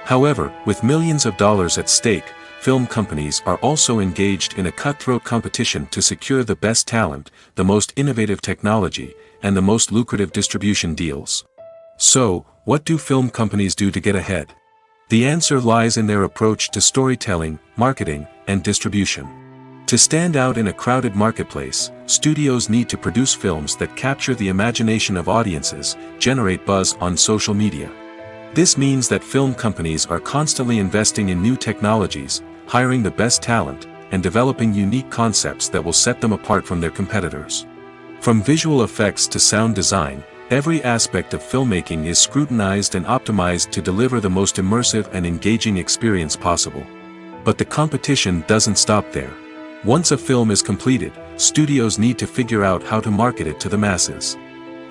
However, with millions of dollars at stake, film companies are also engaged in a cutthroat competition to secure the best talent, the most innovative technology, and the most lucrative distribution deals. So, what do film companies do to get ahead? The answer lies in their approach to storytelling, marketing, and distribution. To stand out in a crowded marketplace, studios need to produce films that capture the imagination of audiences, generate buzz on social media. This means that film companies are constantly investing in new technologies, hiring the best talent, and developing unique concepts that will set them apart from their competitors. From visual effects to sound design, every aspect of filmmaking is scrutinized and optimized to deliver the most immersive and engaging experience possible. But the competition doesn't stop there. Once a film is completed, studios need to figure out how to market it to the masses.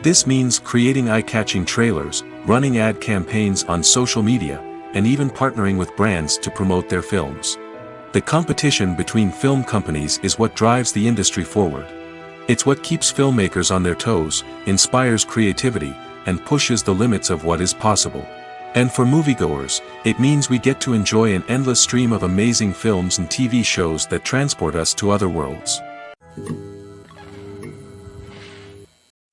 This means creating eye-catching trailers, running ad campaigns on social media, and even partnering with brands to promote their films. The competition between film companies is what drives the industry forward. It's what keeps filmmakers on their toes, inspires creativity, and pushes the limits of what is possible. And for moviegoers, it means we get to enjoy an endless stream of amazing films and TV shows that transport us to other worlds.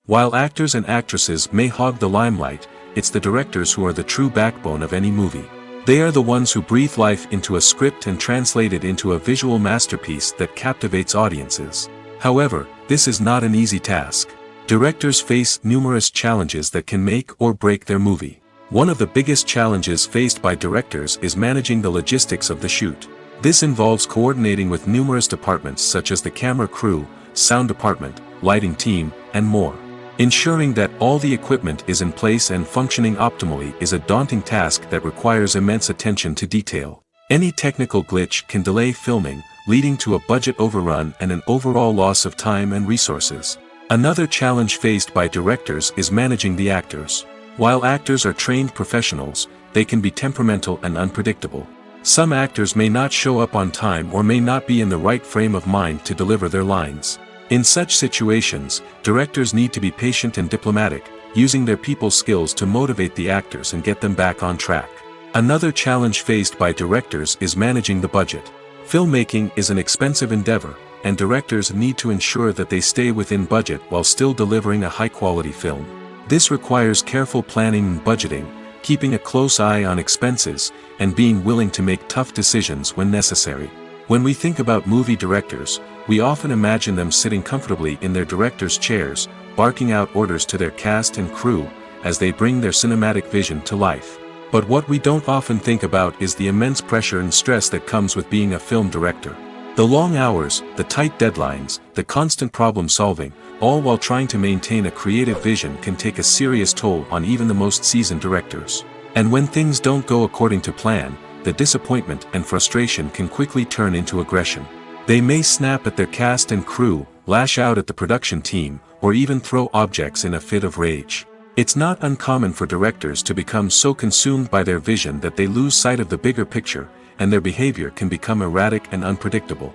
While actors and actresses may hog the limelight, it's the directors who are the true backbone of any movie. They are the ones who breathe life into a script and translate it into a visual masterpiece that captivates audiences. However, this is not an easy task. Directors face numerous challenges that can make or break their movie. One of the biggest challenges faced by directors is managing the logistics of the shoot. This involves coordinating with numerous departments such as the camera crew, sound department, lighting team, and more. Ensuring that all the equipment is in place and functioning optimally is a daunting task that requires immense attention to detail. Any technical glitch can delay filming, leading to a budget overrun and an overall loss of time and resources. Another challenge faced by directors is managing the actors. While actors are trained professionals, they can be temperamental and unpredictable. Some actors may not show up on time or may not be in the right frame of mind to deliver their lines. In such situations, directors need to be patient and diplomatic, using their people skills to motivate the actors and get them back on track. Another challenge faced by directors is managing the budget. Filmmaking is an expensive endeavor, and directors need to ensure that they stay within budget while still delivering a high-quality film. This requires careful planning and budgeting, keeping a close eye on expenses, and being willing to make tough decisions when necessary. When we think about movie directors, we often imagine them sitting comfortably in their director's chairs, barking out orders to their cast and crew, as they bring their cinematic vision to life. But what we don't often think about is the immense pressure and stress that comes with being a film director. The long hours, the tight deadlines, the constant problem solving, all while trying to maintain a creative vision can take a serious toll on even the most seasoned directors. And when things don't go according to plan, the disappointment and frustration can quickly turn into aggression. They may snap at their cast and crew, lash out at the production team, or even throw objects in a fit of rage. It's not uncommon for directors to become so consumed by their vision that they lose sight of the bigger picture, and their behavior can become erratic and unpredictable.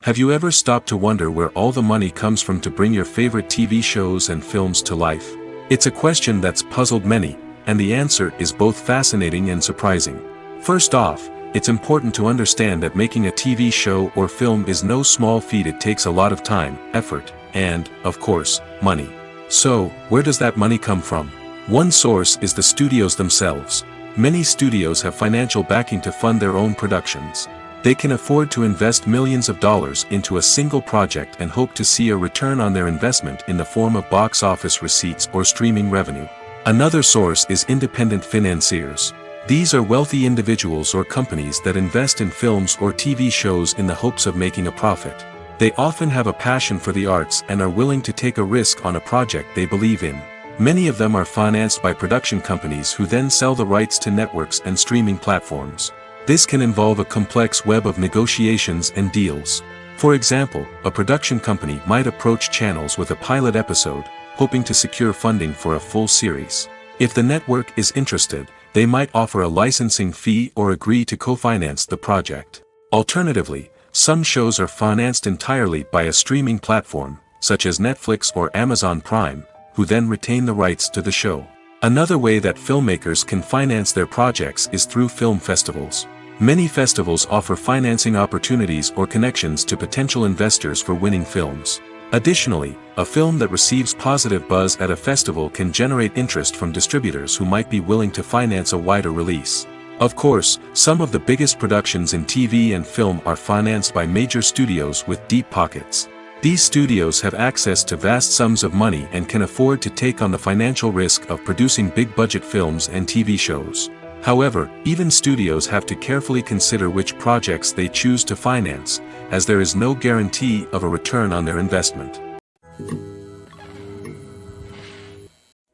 Have you ever stopped to wonder where all the money comes from to bring your favorite TV shows and films to life? It's a question that's puzzled many, and the answer is both fascinating and surprising. First off, it's important to understand that making a TV show or film is no small feat. It takes a lot of time, effort, and, of course, money. So, where does that money come from? One source is the studios themselves. Many studios have financial backing to fund their own productions. They can afford to invest millions of dollars into a single project and hope to see a return on their investment in the form of box office receipts or streaming revenue. Another source is independent financiers. These are wealthy individuals or companies that invest in films or TV shows in the hopes of making a profit. They often have a passion for the arts and are willing to take a risk on a project they believe in. Many of them are financed by production companies who then sell the rights to networks and streaming platforms. This can involve a complex web of negotiations and deals. For example, a production company might approach channels with a pilot episode, hoping to secure funding for a full series. If the network is interested, they might offer a licensing fee or agree to co-finance the project. Alternatively, some shows are financed entirely by a streaming platform, such as Netflix or Amazon Prime, who then retain the rights to the show. Another way that filmmakers can finance their projects is through film festivals. Many festivals offer financing opportunities or connections to potential investors for winning films. Additionally, a film that receives positive buzz at a festival can generate interest from distributors who might be willing to finance a wider release. Of course, some of the biggest productions in TV and film are financed by major studios with deep pockets. These studios have access to vast sums of money and can afford to take on the financial risk of producing big-budget films and TV shows. However, even studios have to carefully consider which projects they choose to finance, as there is no guarantee of a return on their investment.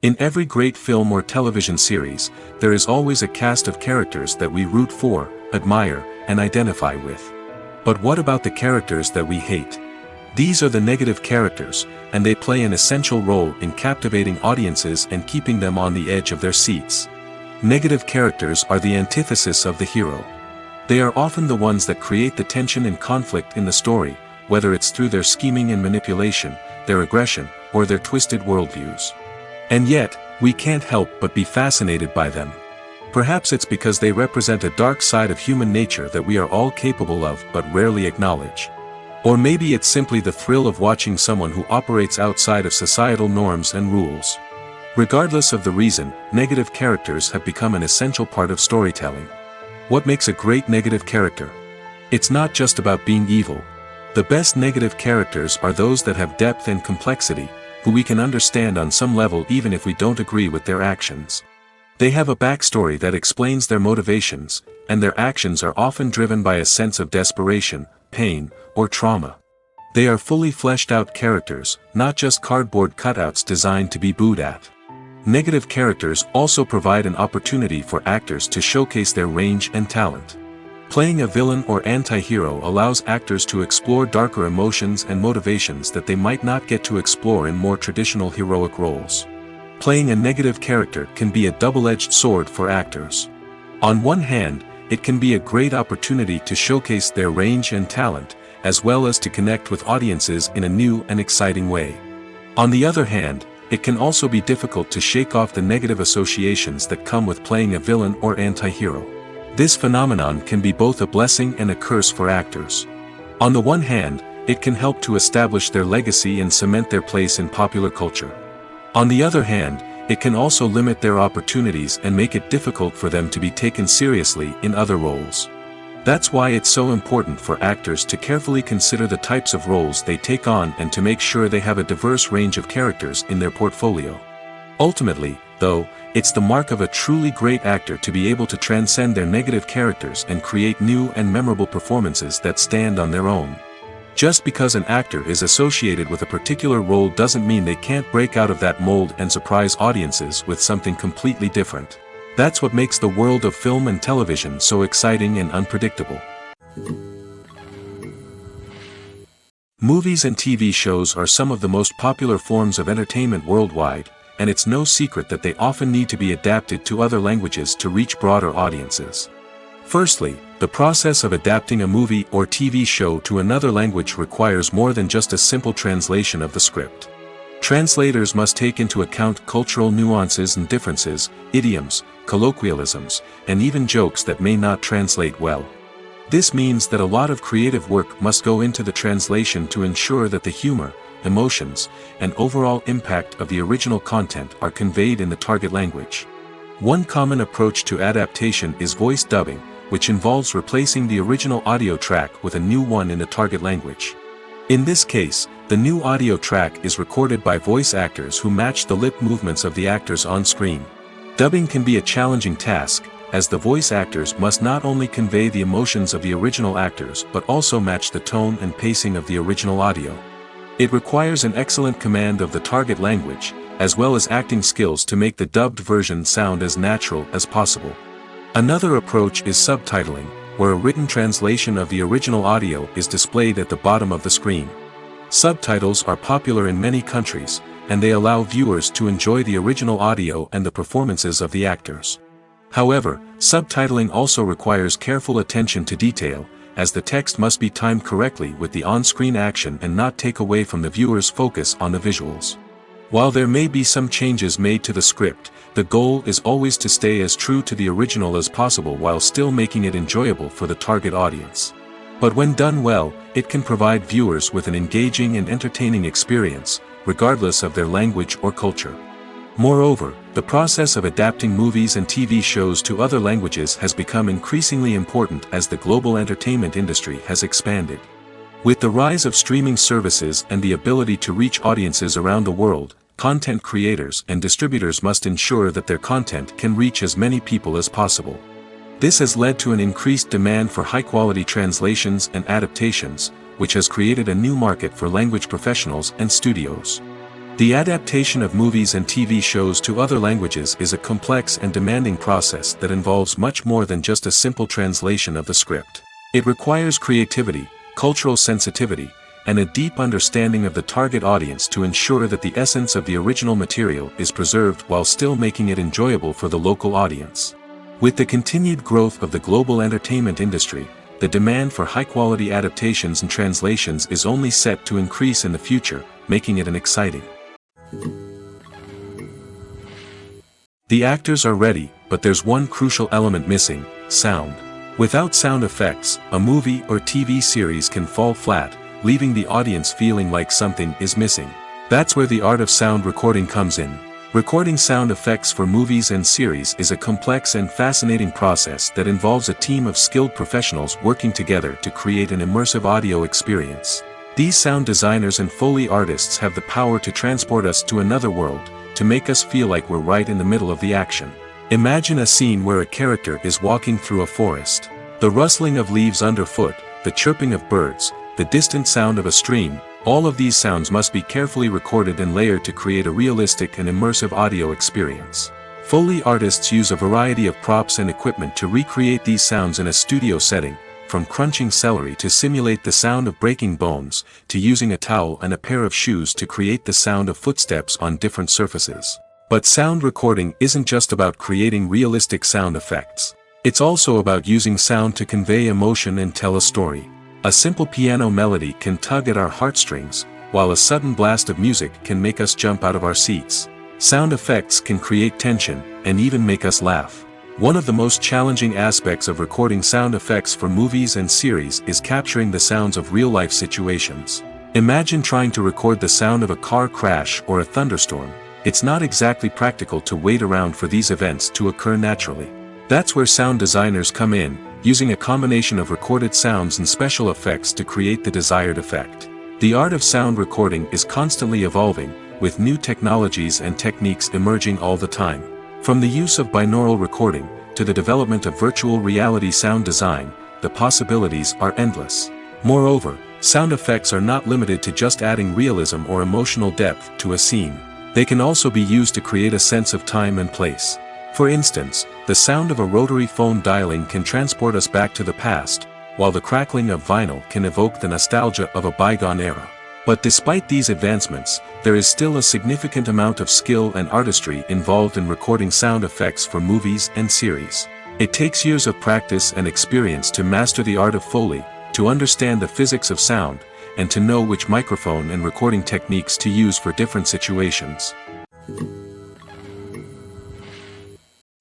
In every great film or television series, there is always a cast of characters that we root for, admire, and identify with. But what about the characters that we hate? These are the negative characters, and they play an essential role in captivating audiences and keeping them on the edge of their seats. Negative characters are the antithesis of the hero. They are often the ones that create the tension and conflict in the story, whether it's through their scheming and manipulation, their aggression, or their twisted worldviews. And yet, we can't help but be fascinated by them. Perhaps it's because they represent a dark side of human nature that we are all capable of but rarely acknowledge. Or maybe it's simply the thrill of watching someone who operates outside of societal norms and rules. Regardless of the reason, negative characters have become an essential part of storytelling. What makes a great negative character? It's not just about being evil. The best negative characters are those that have depth and complexity, who we can understand on some level even if we don't agree with their actions. They have a backstory that explains their motivations, and their actions are often driven by a sense of desperation, pain, or trauma. They are fully fleshed out characters, not just cardboard cutouts designed to be booed at. Negative characters also provide an opportunity for actors to showcase their range and talent. Playing a villain or anti-hero allows actors to explore darker emotions and motivations that they might not get to explore in more traditional heroic roles. Playing a negative character can be a double-edged sword for actors. On one hand, it can be a great opportunity to showcase their range and talent, as well as to connect with audiences in a new and exciting way. On the other hand, it can also be difficult to shake off the negative associations that come with playing a villain or anti-hero. This phenomenon can be both a blessing and a curse for actors. On the one hand, it can help to establish their legacy and cement their place in popular culture. On the other hand, it can also limit their opportunities and make it difficult for them to be taken seriously in other roles. That's why it's so important for actors to carefully consider the types of roles they take on and to make sure they have a diverse range of characters in their portfolio. Ultimately, though, it's the mark of a truly great actor to be able to transcend their negative characters and create new and memorable performances that stand on their own. Just because an actor is associated with a particular role doesn't mean they can't break out of that mold and surprise audiences with something completely different. That's what makes the world of film and television so exciting and unpredictable. Movies and TV shows are some of the most popular forms of entertainment worldwide, and it's no secret that they often need to be adapted to other languages to reach broader audiences. Firstly, the process of adapting a movie or TV show to another language requires more than just a simple translation of the script. Translators must take into account cultural nuances and differences, idioms, colloquialisms, and even jokes that may not translate well. This means that a lot of creative work must go into the translation to ensure that the humor, emotions, and overall impact of the original content are conveyed in the target language. One common approach to adaptation is voice dubbing, which involves replacing the original audio track with a new one in the target language. In this case, the new audio track is recorded by voice actors who match the lip movements of the actors on screen. Dubbing can be a challenging task, as the voice actors must not only convey the emotions of the original actors but also match the tone and pacing of the original audio. It requires an excellent command of the target language, as well as acting skills to make the dubbed version sound as natural as possible. Another approach is subtitling, where a written translation of the original audio is displayed at the bottom of the screen. Subtitles are popular in many countries, and they allow viewers to enjoy the original audio and the performances of the actors. However, subtitling also requires careful attention to detail, as the text must be timed correctly with the on-screen action and not take away from the viewer's focus on the visuals. While there may be some changes made to the script, the goal is always to stay as true to the original as possible while still making it enjoyable for the target audience. But when done well, it can provide viewers with an engaging and entertaining experience, regardless of their language or culture. Moreover, the process of adapting movies and TV shows to other languages has become increasingly important as the global entertainment industry has expanded. With the rise of streaming services and the ability to reach audiences around the world, content creators and distributors must ensure that their content can reach as many people as possible. This has led to an increased demand for high-quality translations and adaptations, which has created a new market for language professionals and studios. The adaptation of movies and TV shows to other languages is a complex and demanding process that involves much more than just a simple translation of the script. It requires creativity, cultural sensitivity, and a deep understanding of the target audience to ensure that the essence of the original material is preserved while still making it enjoyable for the local audience. With the continued growth of the global entertainment industry, the demand for high-quality adaptations and translations is only set to increase in the future, making it an exciting. The actors are ready, but there's one crucial element missing: sound. Without sound effects, a movie or TV series can fall flat, leaving the audience feeling like something is missing. That's where the art of sound recording comes in. Recording sound effects for movies and series is a complex and fascinating process that involves a team of skilled professionals working together to create an immersive audio experience. These sound designers and Foley artists have the power to transport us to another world, to make us feel like we're right in the middle of the action. Imagine a scene where a character is walking through a forest. The rustling of leaves underfoot, the chirping of birds, the distant sound of a stream, all of these sounds must be carefully recorded and layered to create a realistic and immersive audio experience. Foley artists use a variety of props and equipment to recreate these sounds in a studio setting, from crunching celery to simulate the sound of breaking bones, to using a towel and a pair of shoes to create the sound of footsteps on different surfaces. But sound recording isn't just about creating realistic sound effects. It's also about using sound to convey emotion and tell a story. A simple piano melody can tug at our heartstrings, while a sudden blast of music can make us jump out of our seats. Sound effects can create tension, and even make us laugh. One of the most challenging aspects of recording sound effects for movies and series is capturing the sounds of real-life situations. Imagine trying to record the sound of a car crash or a thunderstorm. It's not exactly practical to wait around for these events to occur naturally. That's where sound designers come in, using a combination of recorded sounds and special effects to create the desired effect. The art of sound recording is constantly evolving, with new technologies and techniques emerging all the time. From the use of binaural recording, to the development of virtual reality sound design, the possibilities are endless. Moreover, sound effects are not limited to just adding realism or emotional depth to a scene. They can also be used to create a sense of time and place. For instance, the sound of a rotary phone dialing can transport us back to the past, while the crackling of vinyl can evoke the nostalgia of a bygone era. But despite these advancements, there is still a significant amount of skill and artistry involved in recording sound effects for movies and series. It takes years of practice and experience to master the art of Foley, to understand the physics of sound, and to know which microphone and recording techniques to use for different situations.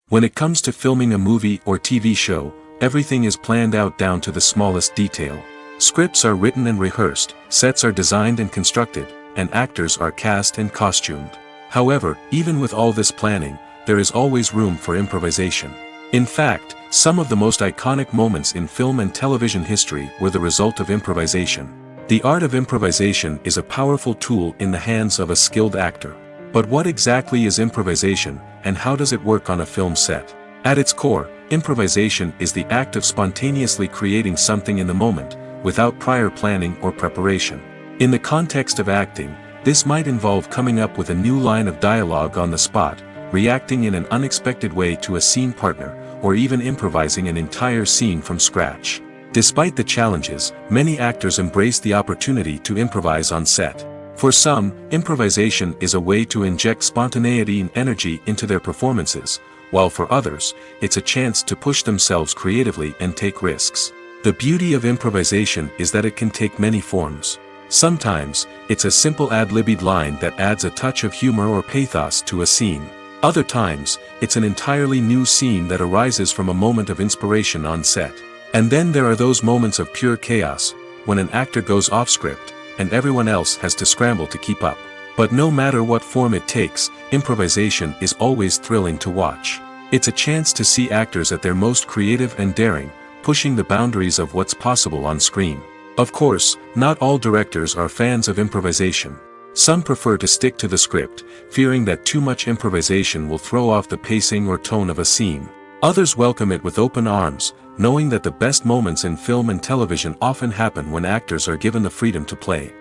When it comes to filming a movie or TV show, everything is planned out down to the smallest detail. Scripts are written and rehearsed, sets are designed and constructed, and actors are cast and costumed. However, even with all this planning, there is always room for improvisation. In fact, some of the most iconic moments in film and television history were the result of improvisation. The art of improvisation is a powerful tool in the hands of a skilled actor. But what exactly is improvisation, and how does it work on a film set? At its core, improvisation is the act of spontaneously creating something in the moment, without prior planning or preparation. In the context of acting, this might involve coming up with a new line of dialogue on the spot, reacting in an unexpected way to a scene partner, or even improvising an entire scene from scratch. Despite the challenges, many actors embrace the opportunity to improvise on set. For some, improvisation is a way to inject spontaneity and energy into their performances, while for others, it's a chance to push themselves creatively and take risks. The beauty of improvisation is that it can take many forms. Sometimes, it's a simple ad-libbed line that adds a touch of humor or pathos to a scene. Other times, it's an entirely new scene that arises from a moment of inspiration on set. And then there are those moments of pure chaos, when an actor goes off script, and everyone else has to scramble to keep up. But no matter what form it takes, improvisation is always thrilling to watch. It's a chance to see actors at their most creative and daring, pushing the boundaries of what's possible on screen. Of course, not all directors are fans of improvisation. Some prefer to stick to the script, fearing that too much improvisation will throw off the pacing or tone of a scene. Others welcome it with open arms, knowing that the best moments in film and television often happen when actors are given the freedom to play.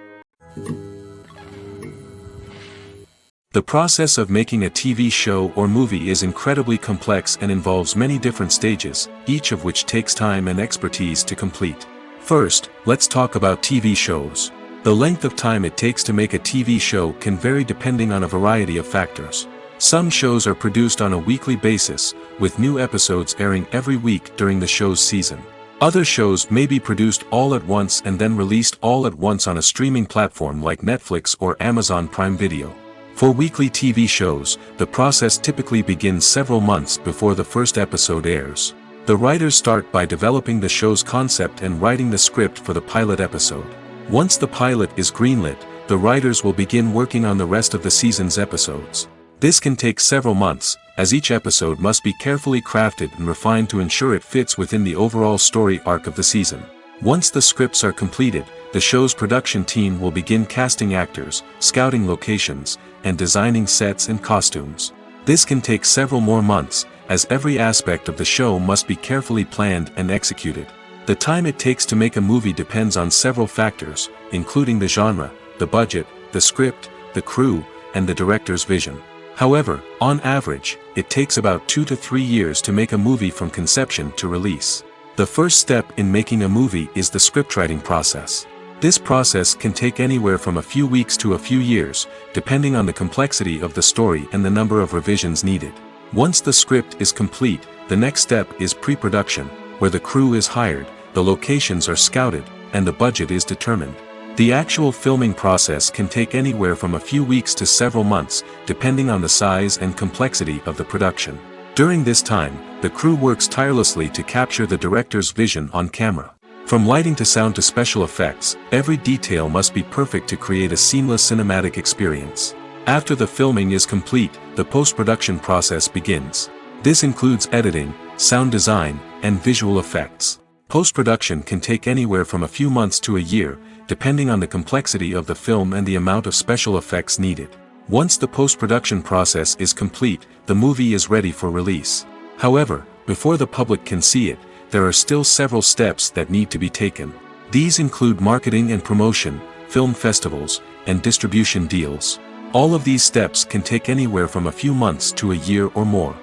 The process of making a TV show or movie is incredibly complex and involves many different stages, each of which takes time and expertise to complete. First, let's talk about TV shows. The length of time it takes to make a TV show can vary depending on a variety of factors. Some shows are produced on a weekly basis, with new episodes airing every week during the show's season. Other shows may be produced all at once and then released all at once on a streaming platform like Netflix or Amazon Prime Video. For weekly TV shows, the process typically begins several months before the first episode airs. The writers start by developing the show's concept and writing the script for the pilot episode. Once the pilot is greenlit, the writers will begin working on the rest of the season's episodes. This can take several months, as each episode must be carefully crafted and refined to ensure it fits within the overall story arc of the season. Once the scripts are completed, the show's production team will begin casting actors, scouting locations, and designing sets and costumes. This can take several more months, as every aspect of the show must be carefully planned and executed. The time it takes to make a movie depends on several factors, including the genre, the budget, the script, the crew, and the director's vision. However, on average, it takes about 2 to 3 years to make a movie from conception to release. The first step in making a movie is the scriptwriting process. This process can take anywhere from a few weeks to a few years, depending on the complexity of the story and the number of revisions needed. Once the script is complete, the next step is pre-production, where the crew is hired, the locations are scouted, and the budget is determined. The actual filming process can take anywhere from a few weeks to several months, depending on the size and complexity of the production. During this time, the crew works tirelessly to capture the director's vision on camera. From lighting to sound to special effects, every detail must be perfect to create a seamless cinematic experience. After the filming is complete, the post-production process begins. This includes editing, sound design, and visual effects. Post-production can take anywhere from a few months to a year, depending on the complexity of the film and the amount of special effects needed. Once the post-production process is complete, the movie is ready for release. However, before the public can see it, there are still several steps that need to be taken. These include marketing and promotion, film festivals, and distribution deals. All of these steps can take anywhere from a few months to a year or more.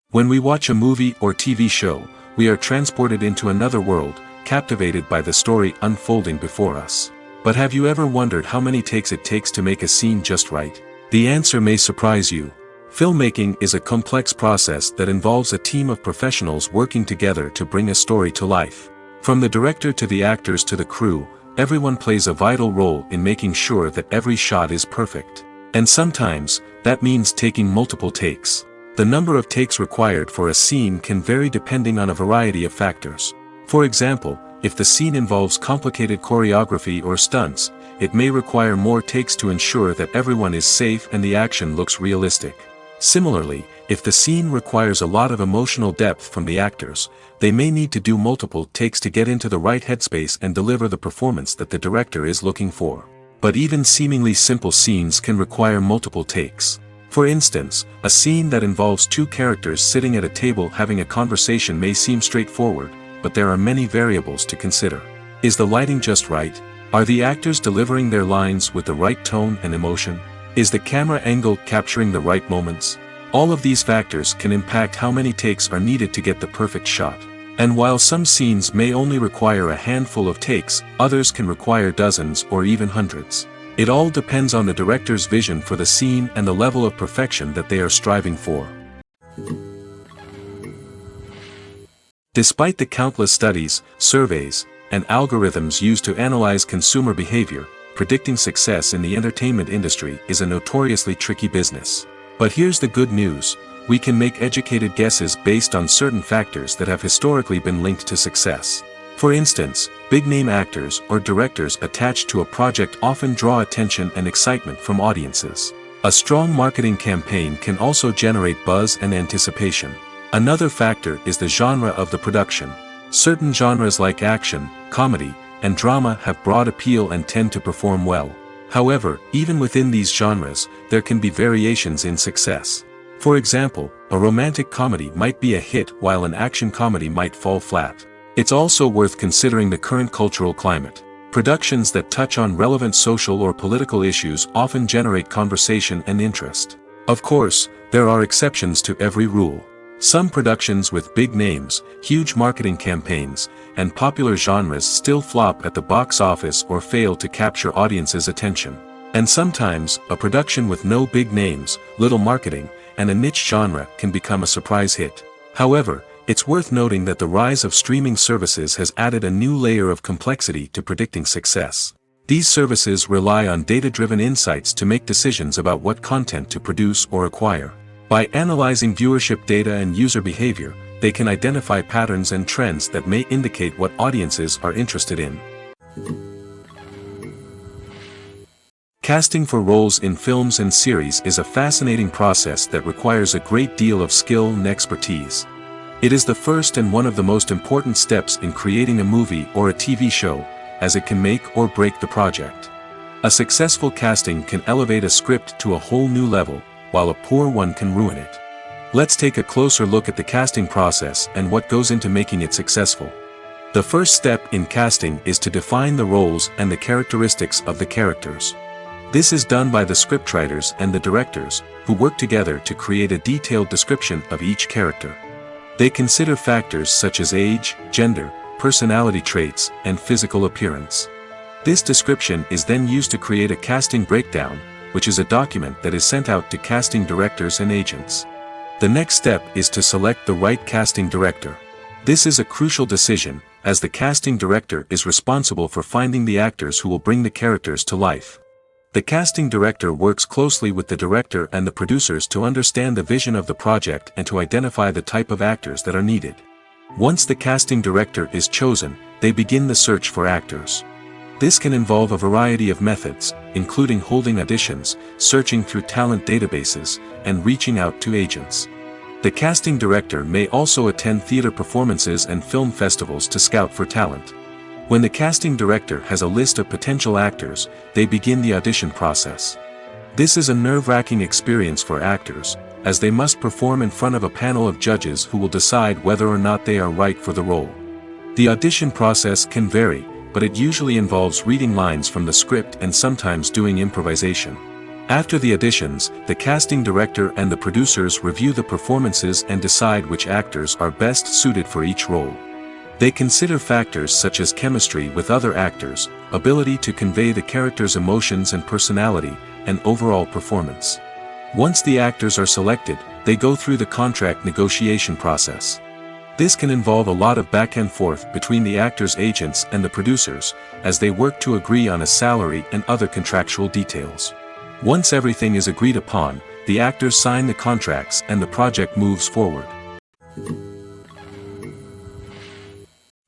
When we watch a movie or TV show, we are transported into another world, captivated by the story unfolding before us. But have you ever wondered how many takes it takes to make a scene just right? The answer may surprise you. Filmmaking is a complex process that involves a team of professionals working together to bring a story to life. From the director to the actors to the crew, everyone plays a vital role in making sure that every shot is perfect. And sometimes, that means taking multiple takes. The number of takes required for a scene can vary depending on a variety of factors. For example, if the scene involves complicated choreography or stunts, it may require more takes to ensure that everyone is safe and the action looks realistic. Similarly, if the scene requires a lot of emotional depth from the actors, they may need to do multiple takes to get into the right headspace and deliver the performance that the director is looking for. But even seemingly simple scenes can require multiple takes. For instance, a scene that involves two characters sitting at a table having a conversation may seem straightforward, but there are many variables to consider. Is the lighting just right? Are the actors delivering their lines with the right tone and emotion? Is the camera angle capturing the right moments? All of these factors can impact how many takes are needed to get the perfect shot. And while some scenes may only require a handful of takes, others can require dozens or even hundreds. It all depends on the director's vision for the scene and the level of perfection that they are striving for. Despite the countless studies, surveys, and algorithms used to analyze consumer behavior, predicting success in the entertainment industry is a notoriously tricky business. But here's the good news: we can make educated guesses based on certain factors that have historically been linked to success. For instance, big-name actors or directors attached to a project often draw attention and excitement from audiences. A strong marketing campaign can also generate buzz and anticipation. Another factor is the genre of the production. Certain genres like action, comedy, and drama have broad appeal and tend to perform well. However, even within these genres, there can be variations in success. For example, a romantic comedy might be a hit while an action comedy might fall flat. It's also worth considering the current cultural climate. Productions that touch on relevant social or political issues often generate conversation and interest. Of course, there are exceptions to every rule. Some productions with big names, huge marketing campaigns, and popular genres still flop at the box office or fail to capture audiences' attention. And sometimes, a production with no big names, little marketing, and a niche genre can become a surprise hit. However, it's worth noting that the rise of streaming services has added a new layer of complexity to predicting success. These services rely on data-driven insights to make decisions about what content to produce or acquire. By analyzing viewership data and user behavior, they can identify patterns and trends that may indicate what audiences are interested in. Casting for roles in films and series is a fascinating process that requires a great deal of skill and expertise. It is the first and one of the most important steps in creating a movie or a TV show, as it can make or break the project. A successful casting can elevate a script to a whole new level, while a poor one can ruin it. Let's take a closer look at the casting process and what goes into making it successful. The first step in casting is to define the roles and the characteristics of the characters. This is done by the scriptwriters and the directors, who work together to create a detailed description of each character. They consider factors such as age, gender, personality traits, and physical appearance. This description is then used to create a casting breakdown, which is a document that is sent out to casting directors and agents. The next step is to select the right casting director. This is a crucial decision, as the casting director is responsible for finding the actors who will bring the characters to life. The casting director works closely with the director and the producers to understand the vision of the project and to identify the type of actors that are needed. Once the casting director is chosen, they begin the search for actors. This can involve a variety of methods, including holding auditions, searching through talent databases, and reaching out to agents. The casting director may also attend theater performances and film festivals to scout for talent. When the casting director has a list of potential actors, they begin the audition process. This is a nerve-wracking experience for actors, as they must perform in front of a panel of judges who will decide whether or not they are right for the role. The audition process can vary, but it usually involves reading lines from the script and sometimes doing improvisation. After the auditions, the casting director and the producers review the performances and decide which actors are best suited for each role. They consider factors such as chemistry with other actors, ability to convey the character's emotions and personality, and overall performance. Once the actors are selected, they go through the contract negotiation process. This can involve a lot of back and forth between the actors' agents and the producers, as they work to agree on a salary and other contractual details. Once everything is agreed upon, the actors sign the contracts and the project moves forward.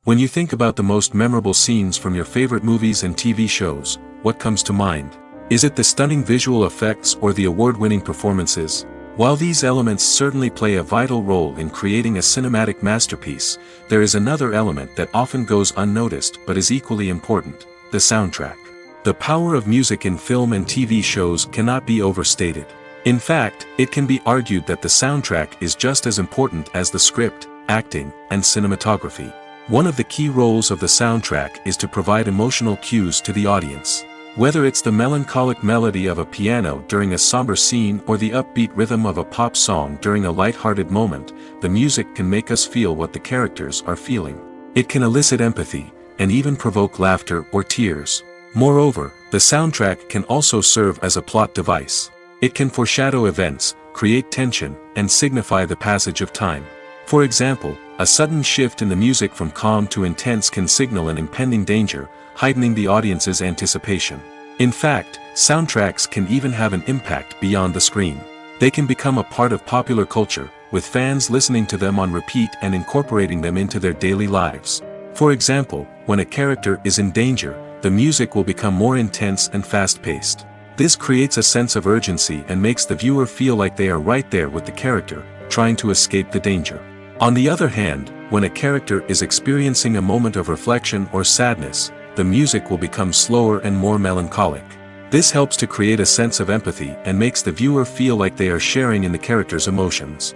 When you think about the most memorable scenes from your favorite movies and TV shows, what comes to mind? Is it the stunning visual effects or the award-winning performances? While these elements certainly play a vital role in creating a cinematic masterpiece, there is another element that often goes unnoticed but is equally important: the soundtrack. The power of music in film and TV shows cannot be overstated. In fact, it can be argued that the soundtrack is just as important as the script, acting, and cinematography. One of the key roles of the soundtrack is to provide emotional cues to the audience. Whether it's the melancholic melody of a piano during a somber scene or the upbeat rhythm of a pop song during a light-hearted moment, the music can make us feel what the characters are feeling. It can elicit empathy, and even provoke laughter or tears. Moreover, the soundtrack can also serve as a plot device. It can foreshadow events, create tension, and signify the passage of time. For example, a sudden shift in the music from calm to intense can signal an impending danger, heightening the audience's anticipation. In fact, soundtracks can even have an impact beyond the screen. They can become a part of popular culture, with fans listening to them on repeat and incorporating them into their daily lives. For example, when a character is in danger, the music will become more intense and fast-paced. This creates a sense of urgency and makes the viewer feel like they are right there with the character, trying to escape the danger. On the other hand, when a character is experiencing a moment of reflection or sadness, the music will become slower and more melancholic. This helps to create a sense of empathy and makes the viewer feel like they are sharing in the character's emotions.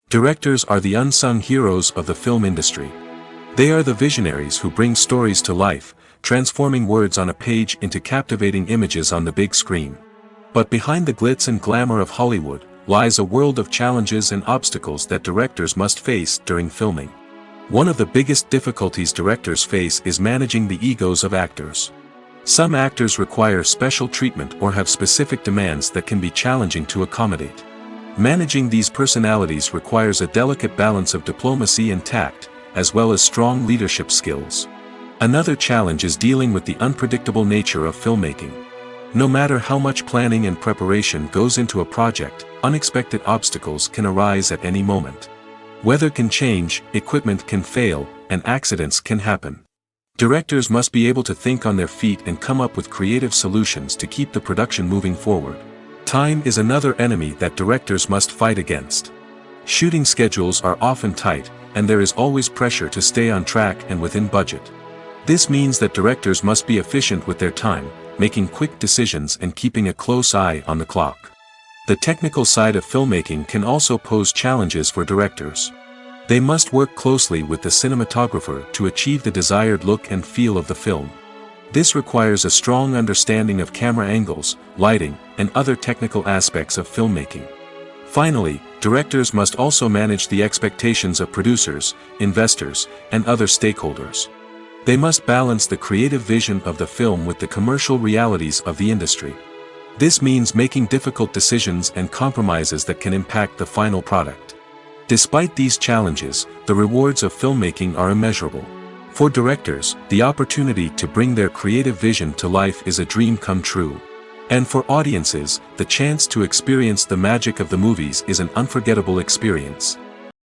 Directors are the unsung heroes of the film industry. They are the visionaries who bring stories to life, transforming words on a page into captivating images on the big screen. But behind the glitz and glamour of Hollywood lies a world of challenges and obstacles that directors must face during filming. One of the biggest difficulties directors face is managing the egos of actors. Some actors require special treatment or have specific demands that can be challenging to accommodate. Managing these personalities requires a delicate balance of diplomacy and tact, as well as strong leadership skills. Another challenge is dealing with the unpredictable nature of filmmaking. No matter how much planning and preparation goes into a project, unexpected obstacles can arise at any moment. Weather can change, equipment can fail, and accidents can happen. Directors must be able to think on their feet and come up with creative solutions to keep the production moving forward. Time is another enemy that directors must fight against. Shooting schedules are often tight, and there is always pressure to stay on track and within budget. This means that directors must be efficient with their time, making quick decisions and keeping a close eye on the clock. The technical side of filmmaking can also pose challenges for directors. They must work closely with the cinematographer to achieve the desired look and feel of the film. This requires a strong understanding of camera angles, lighting, and other technical aspects of filmmaking. Finally, directors must also manage the expectations of producers, investors, and other stakeholders. They must balance the creative vision of the film with the commercial realities of the industry. This means making difficult decisions and compromises that can impact the final product. Despite these challenges, the rewards of filmmaking are immeasurable. For directors, the opportunity to bring their creative vision to life is a dream come true. And for audiences, the chance to experience the magic of the movies is an unforgettable experience.